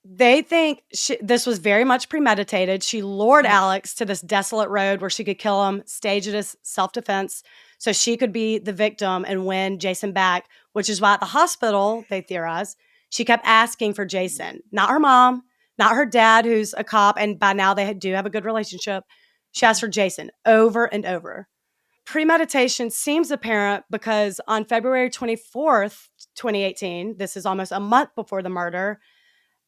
They think this was very much premeditated. She lured Alex to this desolate road where she could kill him, stage it as self-defense, so she could be the victim and win Jason back, which is why at the hospital, they theorize, she kept asking for Jason. Not her mom, not her dad, who's a cop, and by now they do have a good relationship. She asked for Jason over and over. Premeditation seems apparent because on February 24th, 2018, this is almost a month before the murder,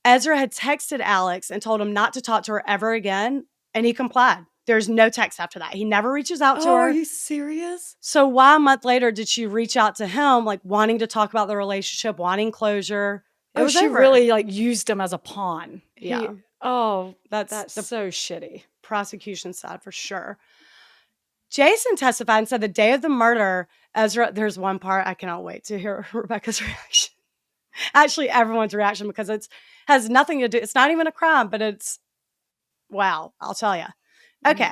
Ezra had texted Alex and told him not to talk to her ever again, and he complied. There's no text after that. He never reaches out to her. Are you serious? So why a month later did she reach out to him, like wanting to talk about the relationship, wanting closure? She really like used him as a pawn. Yeah. That's so shitty. Prosecution side for sure. Jason testified and said the day of the murder, Ezra, there's one part I cannot wait to hear Rebecca's reaction. Actually, everyone's reaction, because has nothing to do. It's not even a crime, but it's, wow, I'll tell you. Okay.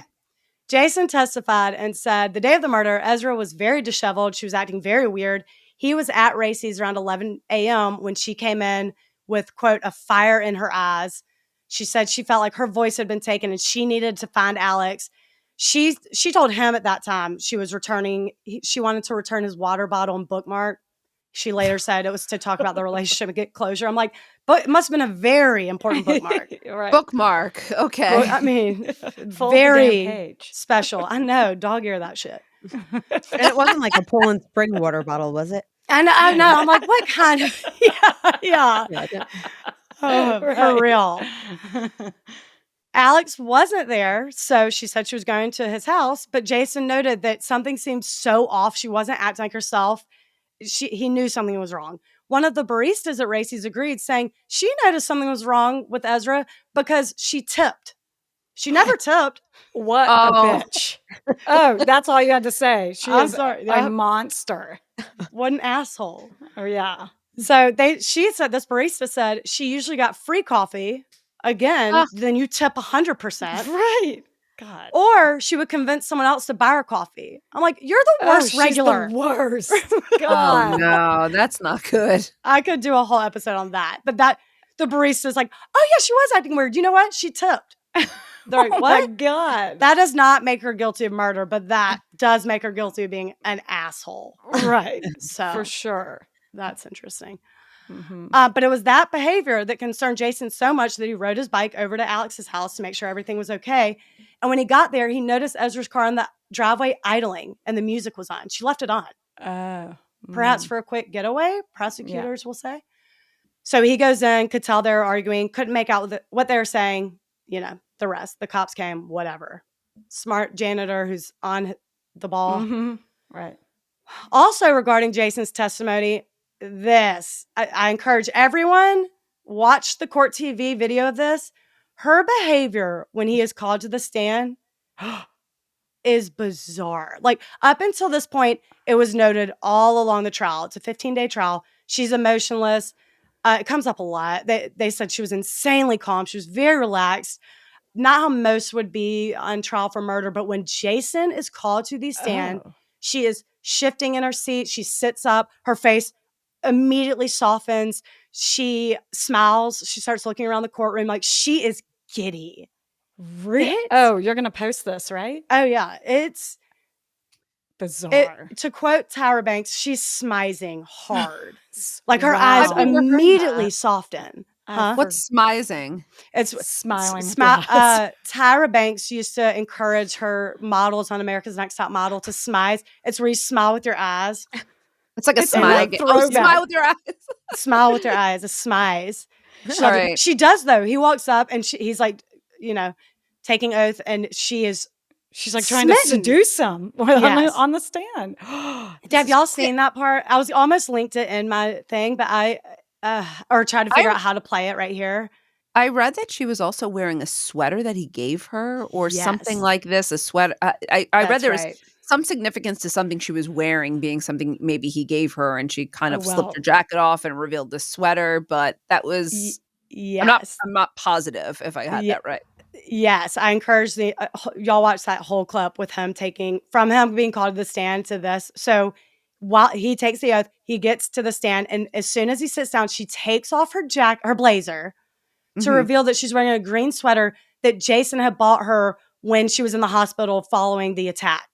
Jason testified and said the day of the murder, Ezra was very disheveled. She was acting very weird. He was at Racy's around 11 a.m. when she came in with, quote, a fire in her eyes. She said she felt like her voice had been taken and she needed to find Alex. She told him at that time she wanted to return his water bottle and bookmark. She later said it was to talk about the relationship and get closure. I'm like, but it must have been a very important bookmark. Right. Bookmark. Okay. Well, I mean, very special. I know. Dog ear that shit. And it wasn't like a Poland Spring water bottle, was it? I know. I'm like, what kind of? Yeah. For real. Alex wasn't there, so she said she was going to his house, but Jason noted that something seemed so off. She wasn't acting like herself. He knew something was wrong. One of the baristas at Racy's agreed, saying she noticed something was wrong with Ezra because she tipped. She never tipped. What a bitch. That's all you had to say. I'm sorry. A monster. What an asshole. Oh, yeah. So this barista said she usually got free coffee. Again, then you tip 100%. Right. God. Or she would convince someone else to buy her coffee. I'm like, you're the worst regular. She's the worst. God. Oh, no, that's not good. I could do a whole episode on that. But the barista's like, oh, yeah, she was acting weird. You know what? She tipped. They're like, Oh what? my God. That does not make her guilty of murder, but that does make her guilty of being an asshole. Right. So For sure. that's interesting. Mm-hmm. But it was that behavior that concerned Jason so much that he rode his bike over to Alex's house to make sure everything was okay. And when he got there, he noticed Ezra's car in the driveway idling and the music was on. She left it on. Perhaps for a quick getaway, prosecutors will say. So he goes in, could tell they were arguing, couldn't make out what they were saying. You know, the rest. The cops came, whatever. Smart janitor who's on the ball. Mm-hmm. Right. Also, regarding Jason's testimony, I encourage everyone, watch the court TV video of this. Her behavior when he is called to the stand is bizarre. Like, up until this point, it was noted all along the trial. It's a 15-day trial. She's emotionless. It comes up a lot. They said she was insanely calm. She was very relaxed. Not how most would be on trial for murder, but when Jason is called to the stand, she is shifting in her seat. She sits up. Her face immediately softens. She smiles. She starts looking around the courtroom like she is giddy. Oh, you're going to post this, right? Oh, yeah. It's bizarre. To quote Tyra Banks, she's smizing hard. Like her eyes immediately soften. What's smizing? It's smiling. Tyra Banks used to encourage her models on America's Next Top Model to smize. It's where you smile with your eyes. It's like a smile. Smile with your eyes. Smile with your eyes. A smize. Right. She does, though. He walks up and he's like, taking oath, and she's like trying to seduce him on the stand. Have y'all seen that part? I was almost linked it in my thing, but I tried to figure out how to play it right here. I read that she was also wearing a sweater that he gave her or something like this, a sweater. I read there was some significance to something she was wearing being something maybe he gave her, and she kind of slipped her jacket off and revealed the sweater, but that was I'm not positive if I had that right. Yes, I encourage y'all watch that whole clip with him from him being called to the stand to this. So while he takes the oath, he gets to the stand, and as soon as he sits down, she takes off her blazer to reveal that she's wearing a green sweater that Jason had bought her when she was in the hospital following the attack.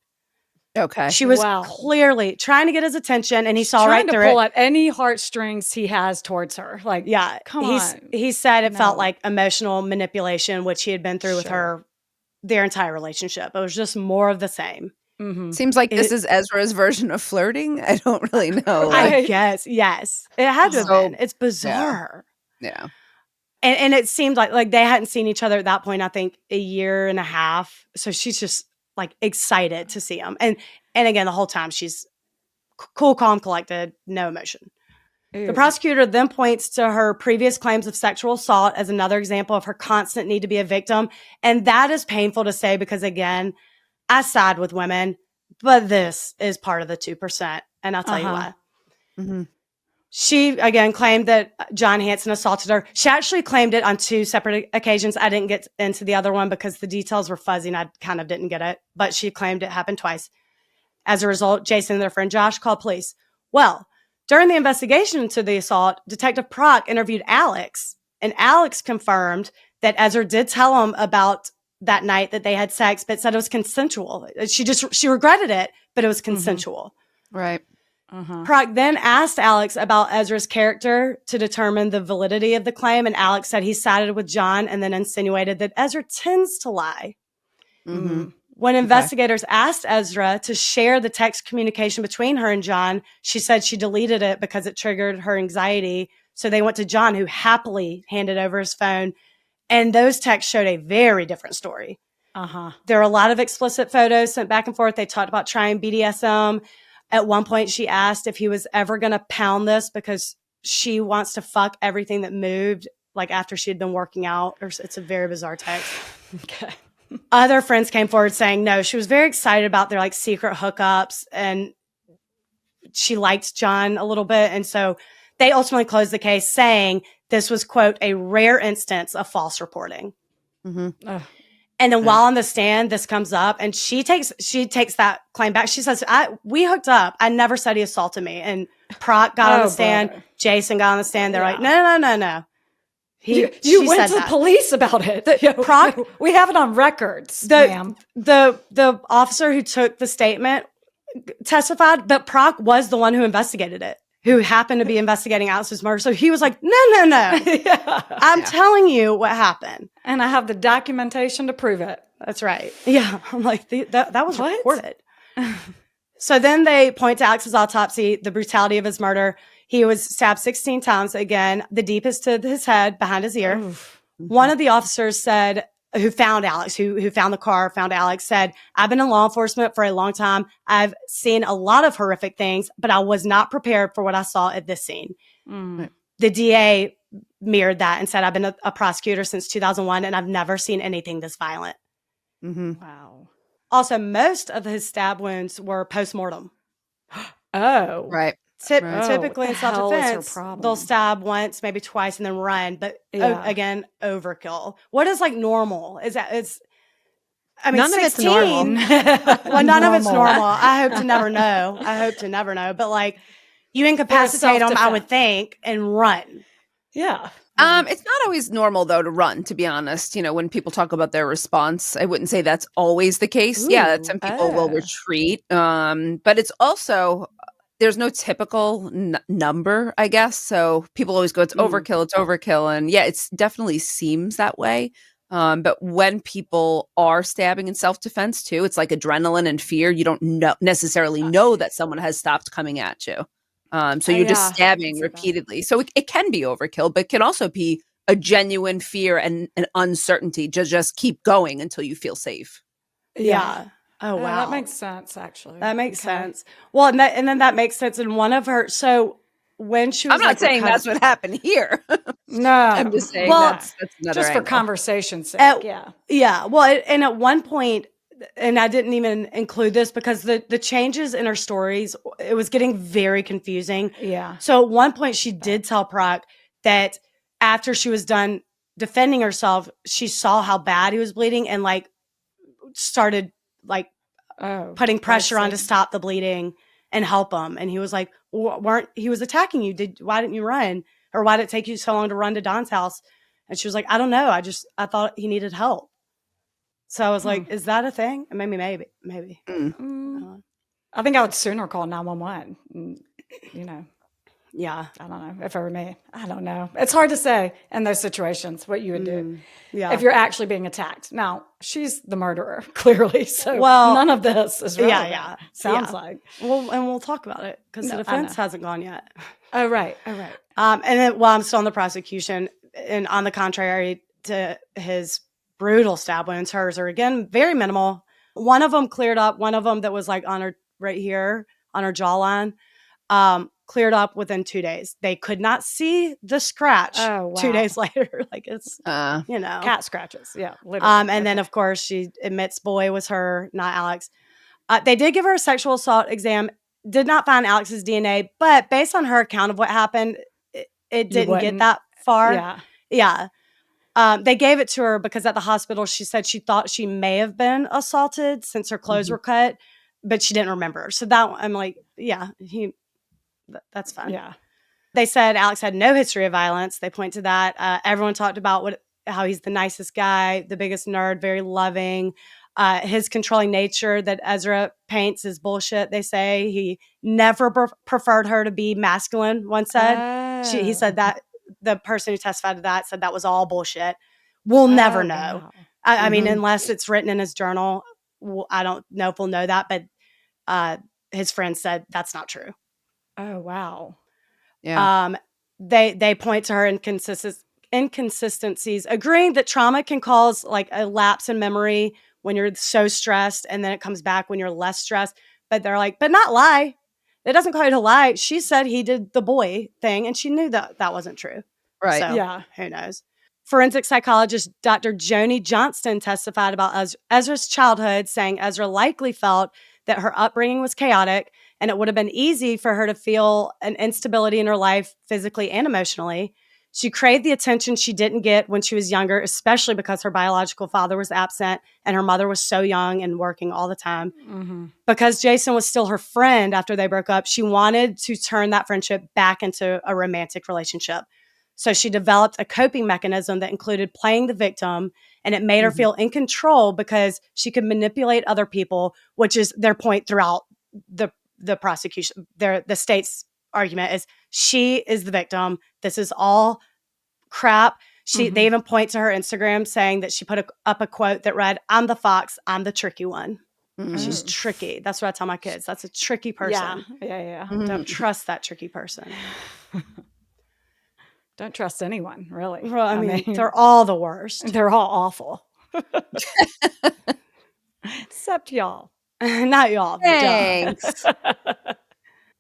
Okay. She was clearly trying to get his attention, and he saw right through it. Trying to pull at any heartstrings he has towards her. Like, yeah, come on. He said it felt like emotional manipulation, which he had been through with her their entire relationship. It was just more of the same. Mm-hmm. Seems like this is Ezra's version of flirting. I don't really know. I guess, yes. It had to have been. It's bizarre. Yeah. And it seemed like they hadn't seen each other at that point, I think, a year and a half. So she's just like excited to see him. And again, the whole time she's cool, calm, collected, no emotion. Ew. The prosecutor then points to her previous claims of sexual assault as another example of her constant need to be a victim. And that is painful to say because, again, I side with women, but this is part of the 2%. And I'll tell you why. Mm-hmm. She, again, claimed that John Hanson assaulted her. She actually claimed it on 2 separate occasions. I didn't get into the other one because the details were fuzzy and I kind of didn't get it. But she claimed it happened twice. As a result, Jason and their friend Josh called police. Well, during the investigation into the assault, Detective Prock interviewed Alex. And Alex confirmed that Ezra did tell him about that night that they had sex, but said it was consensual. She regretted it, but it was consensual. Mm-hmm. Right. Prock then asked Alex about Ezra's character to determine the validity of the claim, and Alex said he sided with John and then insinuated that Ezra tends to lie. Mm-hmm. When investigators asked Ezra to share the text communication between her and John, she said she deleted it because it triggered her anxiety. So they went to John, who happily handed over his phone, and those texts showed a very different story. There are a lot of explicit photos sent back and forth. They talked about trying BDSM. At one point, she asked if he was ever going to pound this because she wants to fuck everything that moved, like after she had been working out. It's a very bizarre text. Okay. Other friends came forward saying no. She was very excited about their secret hookups, and she liked John a little bit. And so they ultimately closed the case saying this was, quote, a rare instance of false reporting. Mm-hmm. And then while on the stand, this comes up, and she takes that claim back. She says, we hooked up. I never said he assaulted me. And Prock got on the stand. Brother. Jason got on the stand. They're like, no. You went to the police about it. We have it on records, ma'am. The officer who took the statement testified that Proc was the one who investigated it, who happened to be investigating Alex's murder. So he was like, no. I'm telling you what happened. And I have the documentation to prove it. That's right. Yeah. I'm like, that was recorded. So then they point to Alex's autopsy, the brutality of his murder. He was stabbed 16 times. Again, the deepest to his head, behind his ear. Oof. One of the officers said, who found Alex, who found the car, found Alex, said, I've been in law enforcement for a long time. I've seen a lot of horrific things, but I was not prepared for what I saw at this scene. Mm. The DA mirrored that and said, I've been a prosecutor since 2001, and I've never seen anything this violent. Mm-hmm. Wow. Also, most of his stab wounds were post-mortem. Oh. Right. Typically in self-defense, they'll stab once, maybe twice, and then run. But again, overkill. What is normal? None 16, of it's normal. Well, none of it's normal. I hope to never know. But you incapacitate them, I would think, and run. Yeah. It's not always normal though to run, to be honest. When people talk about their response, I wouldn't say that's always the case. Yeah, some people will retreat. But it's also, there's no typical number, I guess. So people always go, it's overkill. And yeah, it definitely seems that way. But when people are stabbing in self-defense too, it's like adrenaline and fear. You don't necessarily know that someone has stopped coming at you. So you're just stabbing repeatedly. So it can be overkill, but it can also be a genuine fear and an uncertainty to just keep going until you feel safe. Yeah. Oh, wow. That makes sense, actually. That makes sense. Well, and then that makes sense in one of her. So when she was I'm not saying that's what happened here. No. I'm just saying that's another just angle. For conversation's sake. Yeah. Well, and at one point, and I didn't even include this because the changes in her stories, it was getting very confusing. Yeah. So at one point she did tell Proc that after she was done defending herself, she saw how bad he was bleeding and started putting pressure on to stop the bleeding and help him. And he was like, he was attacking you. Why didn't you run? Or why did it take you so long to run to Don's house? And she was like, I don't know. I thought he needed help. So I was like, is that a thing? Maybe. I think I would sooner call 911. Yeah. I don't know. If it were me, I don't know. It's hard to say in those situations what you would do if you're actually being attacked. Now, she's the murderer, clearly. So none of this is relevant. Yeah. Sounds like. Well, and we'll talk about it because the defense hasn't gone yet. Oh, right. And then while I'm still in the prosecution, and on the contrary to his brutal stab wounds, hers are again very minimal. One of them cleared up. One of them that was on her right here on her jawline cleared up within 2 days. They could not see the scratch 2 days later. It's cat scratches. Yeah, literally. And then of course she admits boy was her, not Alex. They did give her a sexual assault exam. Did not find Alex's DNA, but based on her account of what happened, it didn't get that far. Yeah. They gave it to her because at the hospital, she said she thought she may have been assaulted since her clothes were cut, but she didn't remember. So that I'm like, that's fine. Yeah. They said Alex had no history of violence. They point to that. Everyone talked about how he's the nicest guy, the biggest nerd, very loving. His controlling nature that Ezra paints is bullshit. They say he never preferred her to be masculine. One said he said that. The person who testified to that said that was all bullshit. We'll never know. Wow. I mean, unless it's written in his journal, I don't know if we'll know that. But his friend said that's not true. Oh, wow. Yeah. They point to her inconsistencies, agreeing that trauma can cause a lapse in memory when you're so stressed, and then it comes back when you're less stressed. But they're like, but not lie. It doesn't call you to lie. She said he did the boy thing, and she knew that wasn't true. Right. So, who knows? Forensic psychologist Dr. Joni Johnston testified about Ezra's childhood, saying Ezra likely felt that her upbringing was chaotic, and it would have been easy for her to feel an instability in her life, physically and emotionally. She craved the attention she didn't get when she was younger, especially because her biological father was absent and her mother was so young and working all the time. Mm-hmm. Because Jason was still her friend after they broke up, she wanted to turn that friendship back into a romantic relationship. So she developed a coping mechanism that included playing the victim, and it made her feel in control because she could manipulate other people, which is their point throughout the prosecution. The state's argument is she is the victim. This is all crap. They even point to her Instagram saying that she put up a quote that read, "I'm the fox, I'm the tricky one." She's tricky. That's what I tell my kids. That's a tricky person. Yeah. Don't trust that tricky person. Don't trust anyone, really. Well, I mean, they're all the worst. They're all awful. Except y'all. Not y'all. Thanks.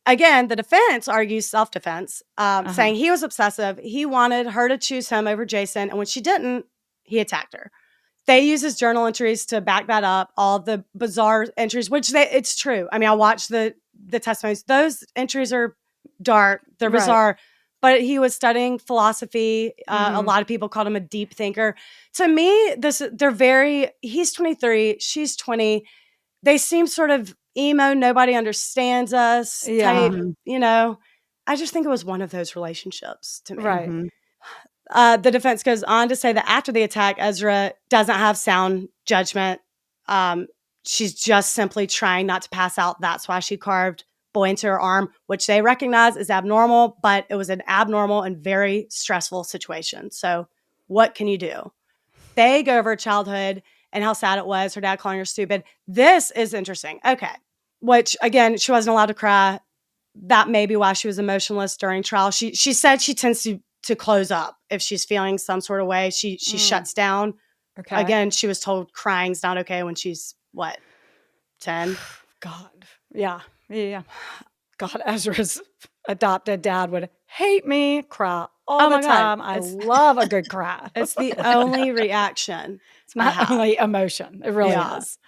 Again, the defense argues self-defense, saying he was obsessive. He wanted her to choose him over Jason, and when she didn't, he attacked her. They use his journal entries to back that up, all the bizarre entries, which it's true. I mean, I watched the testimonies. Those entries are dark. They're bizarre. But he was studying philosophy. A lot of people called him a deep thinker. To me, he's 23, she's 20. They seem sort of emo, nobody understands us type, I just think it was one of those relationships to me. Right. The defense goes on to say that after the attack, Ezra doesn't have sound judgment. She's just simply trying not to pass out. That's why she carved boy into her arm, which they recognize is abnormal, but it was an abnormal and very stressful situation. So what can you do? They go over her childhood and how sad it was, her dad calling her stupid. This is interesting. Okay. Which, again, she wasn't allowed to cry. That may be why she was emotionless during trial. She said she tends to close up if she's feeling some sort of way. She shuts down. Okay. Again, she was told crying's not okay when she's, 10? God. Yeah. God, Ezra's adopted dad would hate me, cry all the time. I love a good cry. It's the only reaction. It's not only emotion. It really is.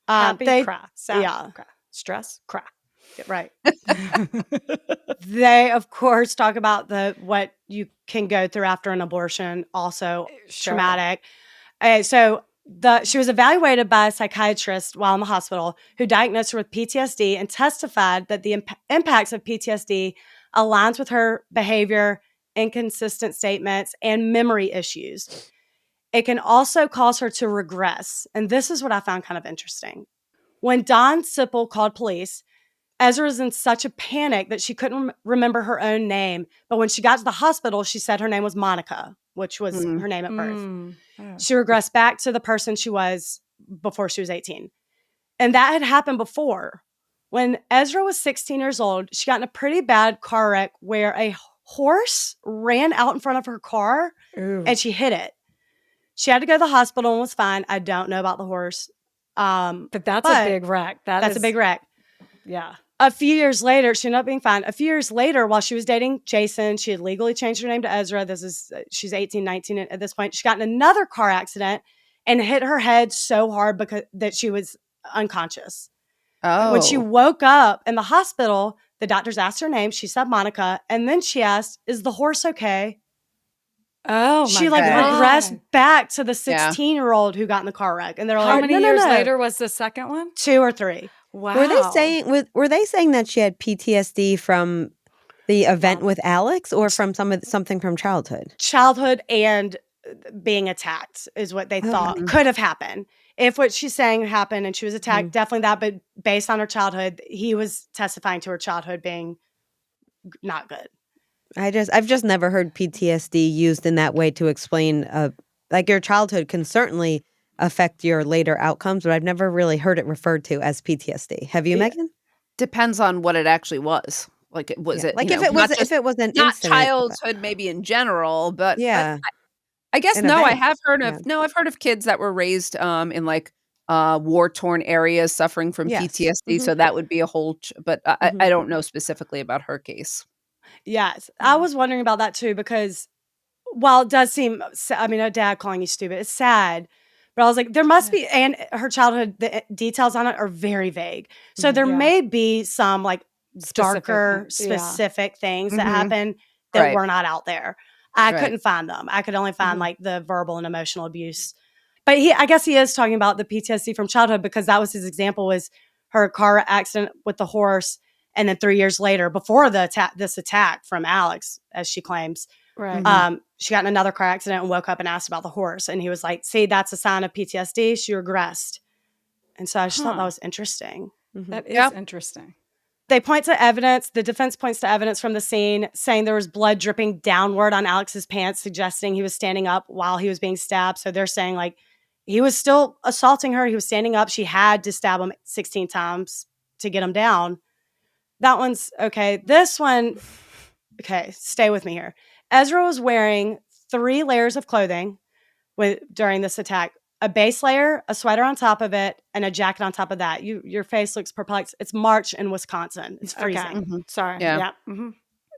Happy, cry. Sad, cry. Stress, cry. Right. They, of course, talk about what you can go through after an abortion, also traumatic. So she was evaluated by a psychiatrist while in the hospital who diagnosed her with PTSD and testified that the impacts of PTSD aligns with her behavior, inconsistent statements, and memory issues. It can also cause her to regress. And this is what I found kind of interesting. When Dawn Sipple called police, Ezra was in such a panic that she couldn't remember her own name. But when she got to the hospital, she said her name was Monica, which was her name at birth. She regressed back to the person she was before she was 18. And that had happened before. When Ezra was 16 years old, she got in a pretty bad car wreck where a horse ran out in front of her car and she hit it. She had to go to the hospital and was fine. I don't know about the horse. But that's a big wreck. That's a big wreck. Yeah. A few years later, she ended up being fine. A few years later, while she was dating Jason, she had legally changed her name to Ezra. She's 18, 19 at this point. She got in another car accident and hit her head so hard that she was unconscious. Oh. When she woke up in the hospital, the doctors asked her name. She said Monica. And then she asked, "Is the horse okay?" Oh, she regressed back to the 16-year-old who got in the car wreck. And they're like, how many years later was the second one? 2 or 3. Wow. Were they saying that she had PTSD from the event with Alex or from something from childhood? Childhood and being attacked is what they thought could have happened. If what she's saying happened and she was attacked, definitely that. But based on her childhood, he was testifying to her childhood being not good. I've just never heard PTSD used in that way to explain your childhood can certainly affect your later outcomes, but I've never really heard it referred to as PTSD. Have you, Meghan? Depends on what it actually was. Like, was it like if it was an not incident, childhood, maybe in general, but I guess an no. event. I have heard of I've heard of kids that were raised in war-torn areas suffering from PTSD. So that would be a whole. But I don't know specifically about her case. Yes, I was wondering about that too because while it does seem, a dad calling you stupid, it's sad. But I was like, there must be, and her childhood, the details on it are very vague. So there may be some darker, specific things that happen that were not out there. I couldn't find them. I could only find the verbal and emotional abuse. But I guess he is talking about the PTSD from childhood because that was his example, was her car accident with the horse. And then 3 years later, before this attack from Alex, as she claims, Right. She got in another car accident and woke up and asked about the horse. And he was like, see, that's a sign of PTSD. She regressed. And so I just thought that was interesting. That is interesting. They point to evidence. The defense points to evidence from the scene saying there was blood dripping downward on Alex's pants, suggesting he was standing up while he was being stabbed. So they're saying like he was still assaulting her. He was standing up. She had to stab him 16 times to get him down. That one's okay. This one, okay, stay with me here. Ezra was wearing 3 layers of clothing during this attack. A base layer, a sweater on top of it, and a jacket on top of that. Your face looks perplexed. It's March in Wisconsin. It's freezing. Okay. Sorry. Yeah.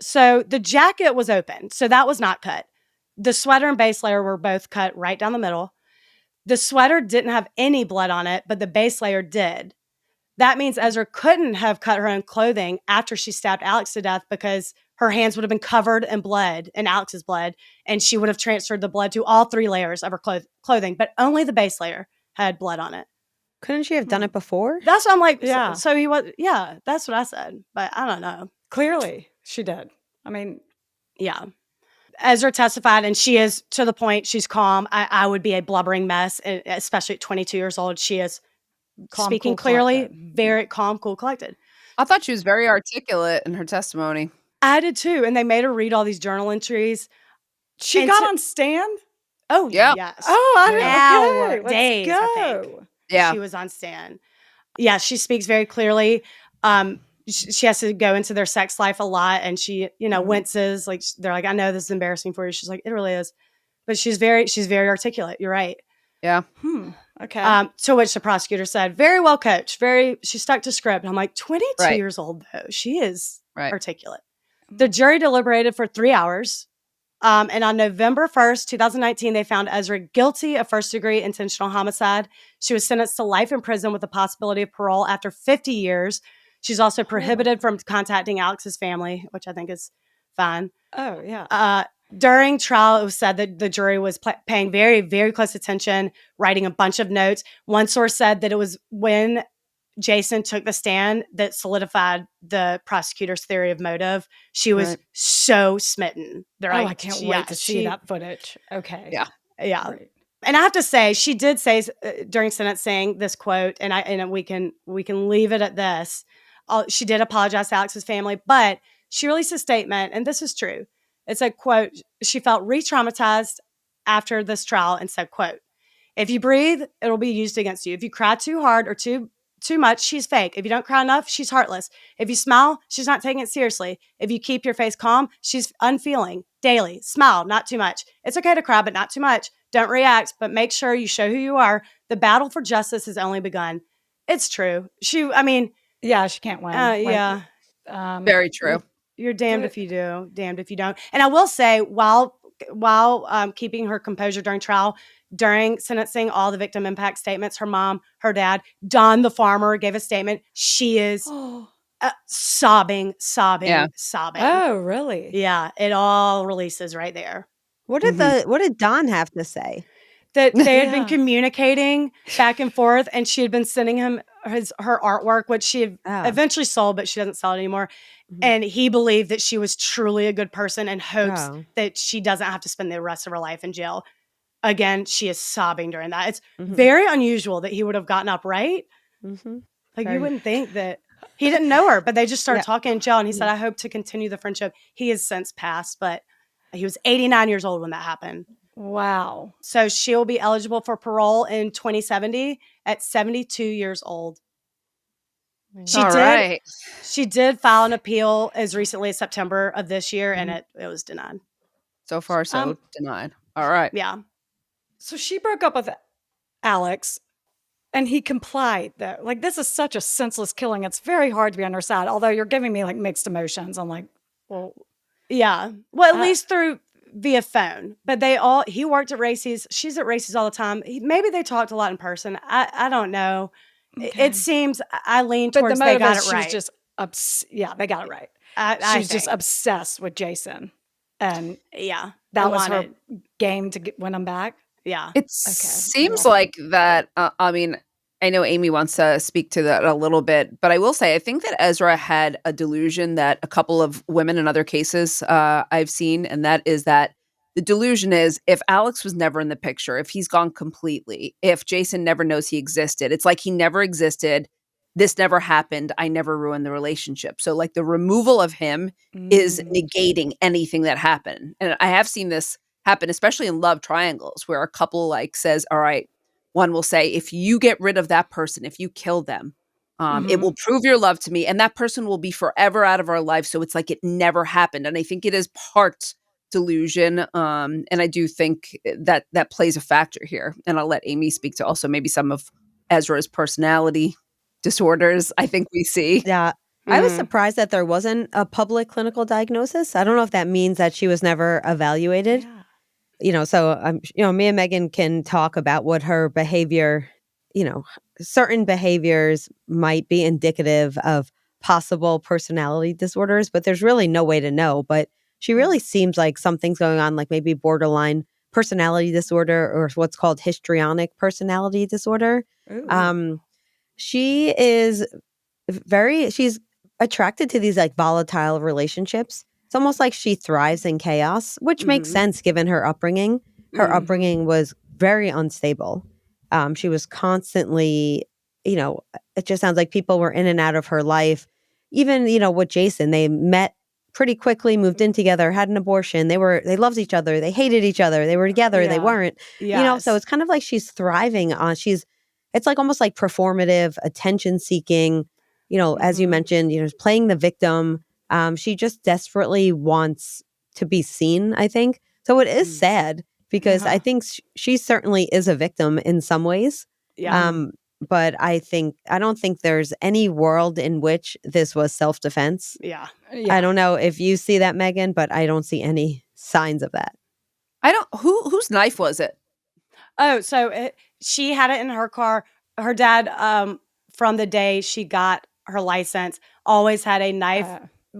So the jacket was open. So that was not cut. The sweater and base layer were both cut right down the middle. The sweater didn't have any blood on it, but the base layer did. That means Ezra couldn't have cut her own clothing after she stabbed Alex to death because her hands would have been covered in blood, in Alex's blood, and she would have transferred the blood to all 3 layers of her clothing, but only the base layer had blood on it. Couldn't she have done it before? That's what I'm like, Yeah. so he was, yeah, that's what I said, but I don't know. Clearly, she did. I mean, yeah. Ezra testified, and she is, to the point, she's calm. I would be a blubbering mess, especially at 22 years old. She is calm, speaking cool, clearly, collected. very calm, cool, collected. I thought she was very articulate in her testimony. I did too. And they made her read all these journal entries. She got on stand? Oh, Yep. yes. Oh, I didn't Hour, okay. days, Let's I go. think. Yeah. She was on stand. Yeah, she speaks very clearly. She has to go into their sex life a lot, and she, winces. Like they're like, I know this is embarrassing for you. She's like, it really is. But she's very articulate. You're right. Yeah. Okay. To which the prosecutor said, very well coached. She stuck to script. I'm like, 22 years old though. She is articulate. The jury deliberated for 3 hours. And on November 1st, 2019, they found Ezra guilty of first-degree intentional homicide. She was sentenced to life in prison with the possibility of parole after 50 years. She's also prohibited from contacting Alex's family, which I think is fine. Oh, yeah. During trial, it was said that the jury was paying very, very close attention, writing a bunch of notes. One source said that it was when Jason took the stand that solidified the prosecutor's theory of motive. She was so smitten. I can't wait to see that footage. Okay. Yeah. Yeah. Great. And I have to say, she did say during sentencing this quote, and we can leave it at this. She did apologize to Alex's family, but she released a statement, and this is true. It said, quote, she felt re-traumatized after this trial and said, quote, if you breathe, it'll be used against you. If you cry too hard or too much, she's fake. If you don't cry enough, she's heartless. If you smile, she's not taking it seriously. If you keep your face calm, she's unfeeling. Daily, smile, not too much. It's okay to cry, but not too much. Don't react, but make sure you show who you are. The battle for justice has only begun. It's true. Yeah, she can't win. Yeah. Very true. You're damned if you do, damned if you don't. And I will say, while keeping her composure during trial, during sentencing, all the victim impact statements, her mom, her dad, Don the farmer gave a statement. She is sobbing. Oh, really? Yeah, it all releases right there. What did Don have to say? That they had been communicating back and forth, and she had been sending him her artwork, which she had eventually sold, but she doesn't sell it anymore. And he believed that she was truly a good person and hopes that she doesn't have to spend the rest of her life in jail. Again, she is sobbing during that. It's very unusual that he would have gotten up, right? Like you wouldn't think that. He didn't know her, but they just started talking in jail, and he said, I hope to continue the friendship. He has since passed, but he was 89 years old when that happened. Wow. So she'll be eligible for parole in 2070 at 72 years old. She did file an appeal as recently as September of this year, and it was denied. So far, denied. All right. Yeah. So she broke up with Alex, and he complied, though. Like, this is such a senseless killing. It's very hard to be on her side, although you're giving me, like, mixed emotions. I'm like, well. Yeah. Well, at least via phone. But he worked at races. She's at races all the time. Maybe they talked a lot in person. I don't know. Okay. It seems, I lean towards they got it right. Just they got it right. She's just obsessed with Jason. And that was her game to win him back. Yeah. It seems like that. I mean, I know Amy wants to speak to that a little bit, but I will say I think that Ezra had a delusion that a couple of women in other cases I've seen, and that is that the delusion is if Alex was never in the picture, if he's gone completely, if Jason never knows he existed, it's like he never existed. This never happened. I never ruined the relationship. So, like, the removal of him is negating anything that happened. And I have seen this happen, especially in love triangles, where a couple like says, all right, one will say, if you get rid of that person, if you kill them, it will prove your love to me, and that person will be forever out of our life. So it's like it never happened. And I think it is part delusion. And I do think that that plays a factor here. And I'll let Amy speak to also maybe some of Ezra's personality disorders I think we see. Yeah. I was surprised that there wasn't a public clinical diagnosis. I don't know if that means that she was never evaluated. So me and Meghan can talk about what her behavior, certain behaviors might be indicative of possible personality disorders, but there's really no way to know. But she really seems like something's going on, like maybe borderline personality disorder or what's called histrionic personality disorder. She is she's attracted to these like volatile relationships. It's almost like she thrives in chaos, which makes sense given her upbringing. Her upbringing was very unstable. She was constantly, it just sounds like people were in and out of her life. Even, with Jason, they met pretty quickly, moved in together, had an abortion. They loved each other. They hated each other. They were together. They weren't, so it's kind of like she's thriving on, it's like almost like performative, attention seeking, as you mentioned, playing the victim. She just desperately wants to be seen, I think. So it is sad because I think she certainly is a victim in some ways. But I don't think there's any world in which this was self-defense. I don't know if you see that, Meghan, but I don't see any signs of that. Whose knife was it? Oh, so she had it in her car. Her dad, from the day she got her license, always had a knife,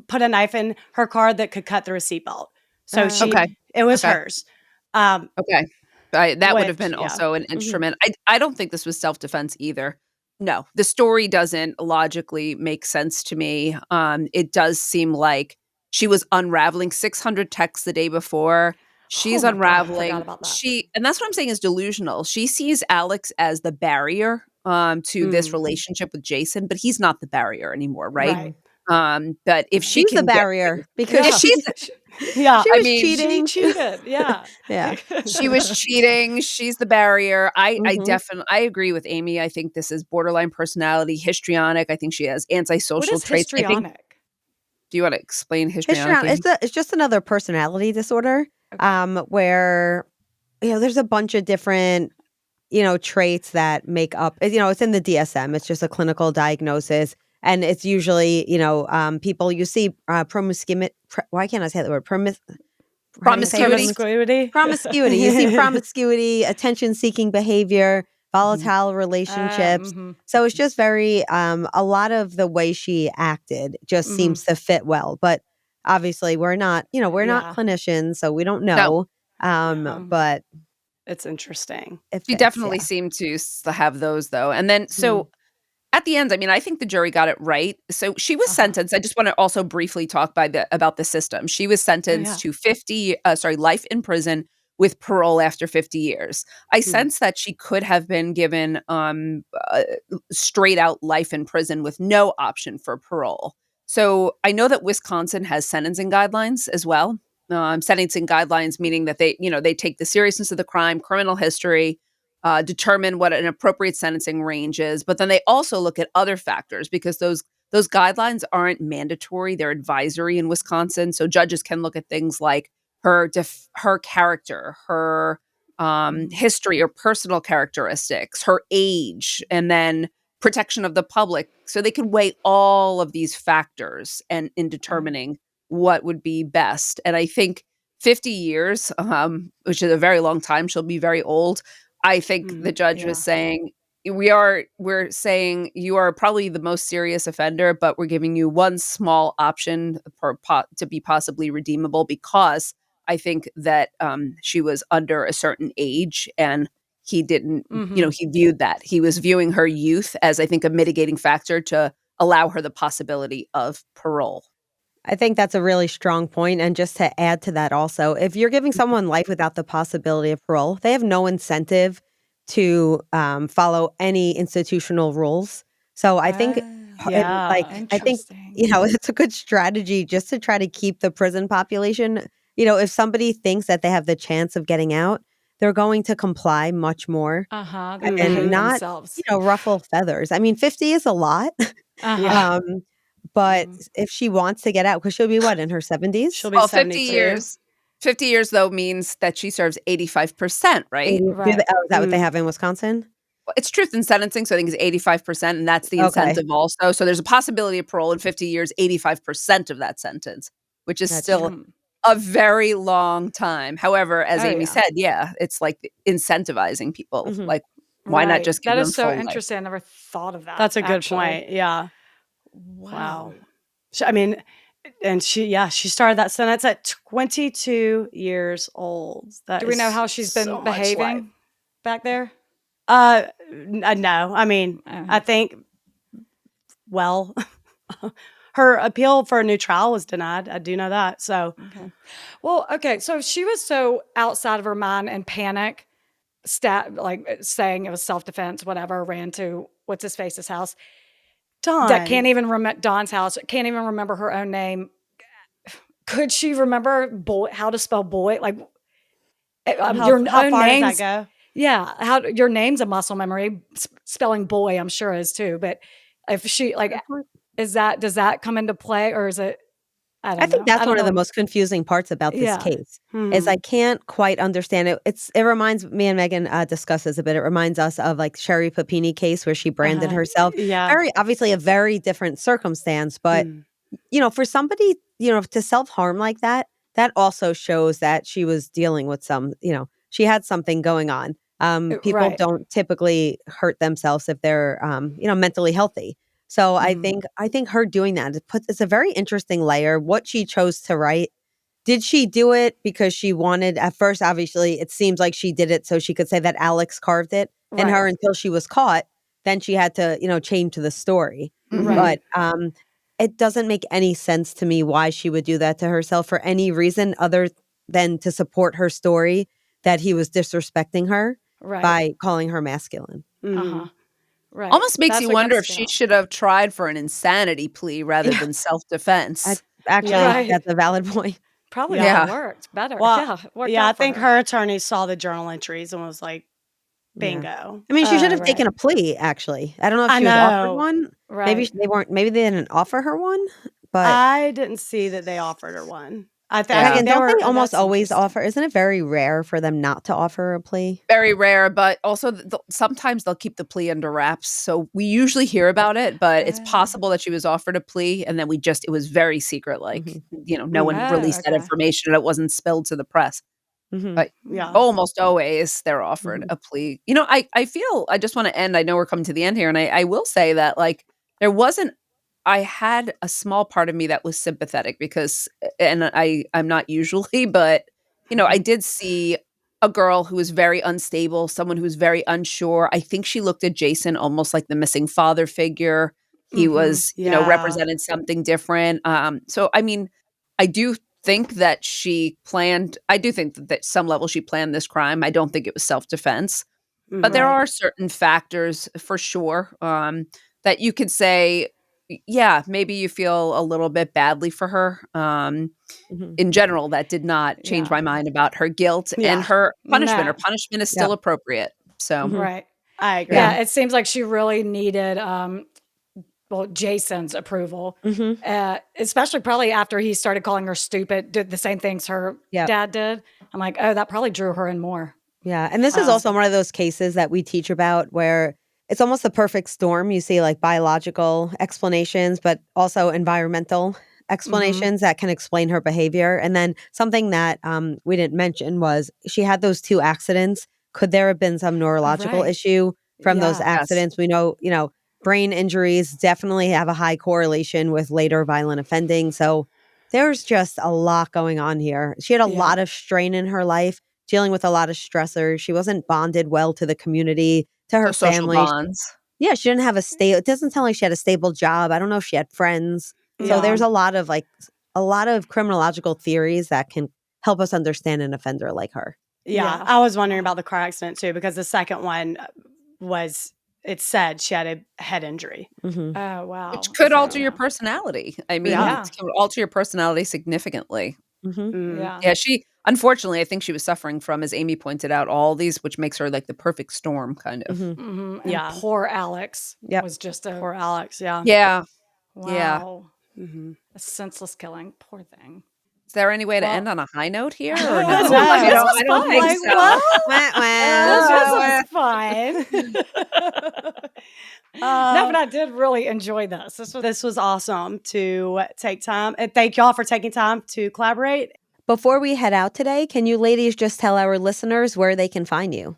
put a knife in her car that could cut through a seatbelt. So it was hers. Okay. That would have been also an instrument. I don't think this was self-defense either. No, the story doesn't logically make sense to me. It does seem like she was unraveling 600 texts the day before. She's unraveling. God, I forgot about that. And that's what I'm saying is delusional. She sees Alex as the barrier to this relationship with Jason, but he's not the barrier anymore, right? But if she she's can the barrier because if she's she was cheating. She cheated. Yeah. she was cheating. She's the barrier. I definitely agree with Amy. I think this is borderline personality, histrionic. I think she has antisocial What is traits. histrionic? Do you want to explain histrionic? It's just another personality disorder where there's a bunch of different traits that make up. It's in the DSM. It's just a clinical diagnosis. And it's usually, people you see promiscuity. Why can't I say the word? Promiscuity. Promiscuity. You see promiscuity, attention-seeking behavior, volatile relationships. So it's just very, a lot of the way she acted just seems to fit well. But obviously we're not, we're not clinicians, so we don't know. But it's interesting. She definitely seemed to have those though. And then, so at the end, I mean, I think the jury got it right. So she was sentenced. I just want to also briefly talk about the system. She was sentenced to life in prison with parole after 50 years. I sense that she could have been given straight out life in prison with no option for parole. So I know that Wisconsin has sentencing guidelines as well. Sentencing guidelines meaning that they take the seriousness of the crime, criminal history, determine what an appropriate sentencing range is. But then they also look at other factors because those guidelines aren't mandatory. They're advisory in Wisconsin. So judges can look at things like her character, her history or personal characteristics, her age, and then protection of the public. So they can weigh all of these factors and in determining what would be best. And I think 50 years, which is a very long time, she'll be very old. I think the judge was saying, we're saying you are probably the most serious offender, but we're giving you one small option to be possibly redeemable because I think that she was under a certain age and he didn't, he viewed that. He was viewing her youth as, I think, a mitigating factor to allow her the possibility of parole. I think that's a really strong point. And just to add to that also, if you're giving someone life without the possibility of parole, they have no incentive to follow any institutional rules. So I think, I think, it's a good strategy just to try to keep the prison population. If somebody thinks that they have the chance of getting out, they're going to comply much more and not, ruffle feathers. I mean, 50 is a lot. But if she wants to get out, because she'll be what, in her 70s? She'll be 50 years. 50 years, though, means that she serves 85%, right? Right. Is that what they have in Wisconsin? Well, it's truth in sentencing, so I think it's 85%, and that's the incentive also. So there's a possibility of parole in 50 years, 85% of that sentence, which is still a very long time. However, as Amy said, it's like incentivizing people. Like, why not just give them That is so full interesting. I never thought of that. That's a good point. Yeah. Wow. I mean, and she started that sentence at 22 years old. Do we know how she's been behaving back there? No. I mean, I think, her appeal for a new trial was denied. I do know that. So, So she was so outside of her mind and panic, saying it was self-defense, whatever, ran to what's his face's house. That can't even remember Don's house. Can't even remember her own name. Could she remember how to spell boy? Like how far does that go? Yeah, your name's a muscle memory. Spelling boy, I'm sure is too. But if she does that come into play, or is it? I think that's one of the most confusing parts about this case is I can't quite understand it. It reminds me and Meghan discusses a bit. It reminds us of like Sherry Papini case where she branded herself. Yeah. Very obviously a very different circumstance, but for somebody, to self-harm like that, that also shows that she was dealing with she had something going on. People don't typically hurt themselves if they're mentally healthy. So I think her doing that, it's a very interesting layer. What she chose to write. Did she do it because she wanted, at first, obviously, it seems like she did it so she could say that Alex carved it. And her, until she was caught, then she had to, change the story. But it doesn't make any sense to me why she would do that to herself for any reason other than to support her story that he was disrespecting her by calling her masculine. Right. Almost makes you wonder if she should have tried for an insanity plea rather than self-defense. That's a valid point. Probably worked better. Well, I think her attorney saw the journal entries and was like, bingo. Yeah. I mean, she should have taken a plea, actually. I don't know if she was offered one. Right. Maybe they didn't offer her one, but I didn't see that they offered her one. Don't they almost always offer? Isn't it very rare for them not to offer a plea? Very rare, but also sometimes they'll keep the plea under wraps. So we usually hear about it, but it's possible that she was offered a plea and then it was very secret. Like, no one released that information and it wasn't spilled to the press. But almost always they're offered a plea. I feel, I just want to end, I know we're coming to the end here, and I will say that I had a small part of me that was sympathetic because, and I'm not usually, but, I did see a girl who was very unstable, someone who was very unsure. I think she looked at Jason almost like the missing father figure. He was, represented something different. So, I mean, I do think that at some level she planned this crime. I don't think it was self-defense, but there are certain factors for sure that you could say, maybe you feel a little bit badly for her. In general, that did not change my mind about her guilt and her punishment. Her punishment is still appropriate. So, right. I agree. Yeah, it seems like she really needed Jason's approval, especially probably after he started calling her stupid, did the same things her dad did. I'm like, oh, that probably drew her in more. Yeah, and this is also one of those cases that we teach about where it's almost the perfect storm. You see like biological explanations, but also environmental explanations that can explain her behavior. And then something that we didn't mention was she had those 2 accidents. Could there have been some neurological issue from those accidents? We know, brain injuries definitely have a high correlation with later violent offending. So there's just a lot going on here. She had a lot of strain in her life. dealing with a lot of stressors. She wasn't bonded well to the community, to her social family. bonds. Yeah, she didn't have it doesn't sound like she had a stable job. I don't know if she had friends. So there's a lot of criminological theories that can help us understand an offender like her. Yeah. I was wondering about the car accident too, because the second one it said she had a head injury. Oh, wow. Which could alter your personality. I mean, it could alter your personality significantly. Yeah, unfortunately, I think she was suffering from, as Amy pointed out, all these, which makes her like the perfect storm, kind of. And poor Alex was just a... Poor Alex, yeah. Yeah. Wow. A senseless killing. Poor thing. Is there any way to end on a high note here? Or no? I don't think so. This was fun. No, but I did really enjoy this. This was awesome to take time. And thank y'all for taking time to collaborate. Before we head out today, can you ladies just tell our listeners where they can find you?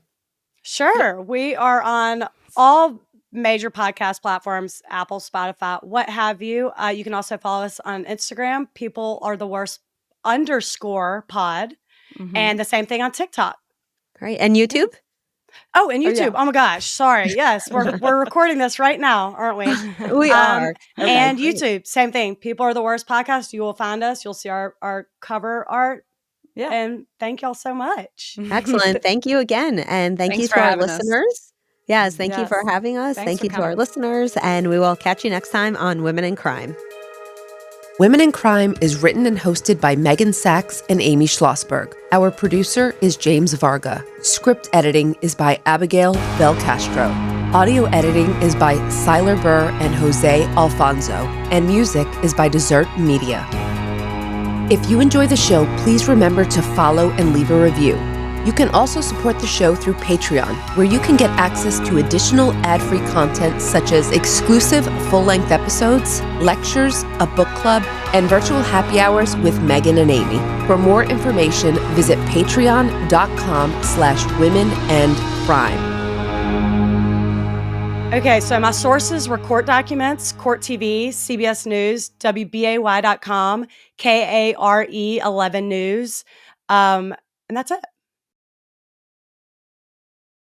Sure. We are on all major podcast platforms, Apple, Spotify, what have you. You can also follow us on Instagram. People Are the Worst _pod. And the same thing on TikTok. Great. And YouTube? Oh, and YouTube. Oh my gosh. Sorry. Yes. We're recording this right now, aren't we? We are. Okay, and great. YouTube, same thing. People Are the Worst podcast. You will find us. You'll see our cover art. Yeah. And thank y'all so much. Excellent. Thank you again. And thanks you to our listeners. Yes. Thank you for having us. Thank you to our listeners. And we will catch you next time on Women in Crime. Women in Crime is written and hosted by Meghan Sachs and Amy Shlosberg. Our producer is James Varga. Script editing is by Abigail Belcastro. Audio editing is by Siler Burr and Jose Alfonso. And music is by Desert Media. If you enjoy the show, please remember to follow and leave a review. You can also support the show through Patreon, where you can get access to additional ad-free content such as exclusive full-length episodes, lectures, a book club, and virtual happy hours with Meghan and Amy. For more information, visit patreon.com/womenandcrime. Okay, so my sources were court documents, Court TV, CBS News, WBAY.com, KARE 11 News, and that's it.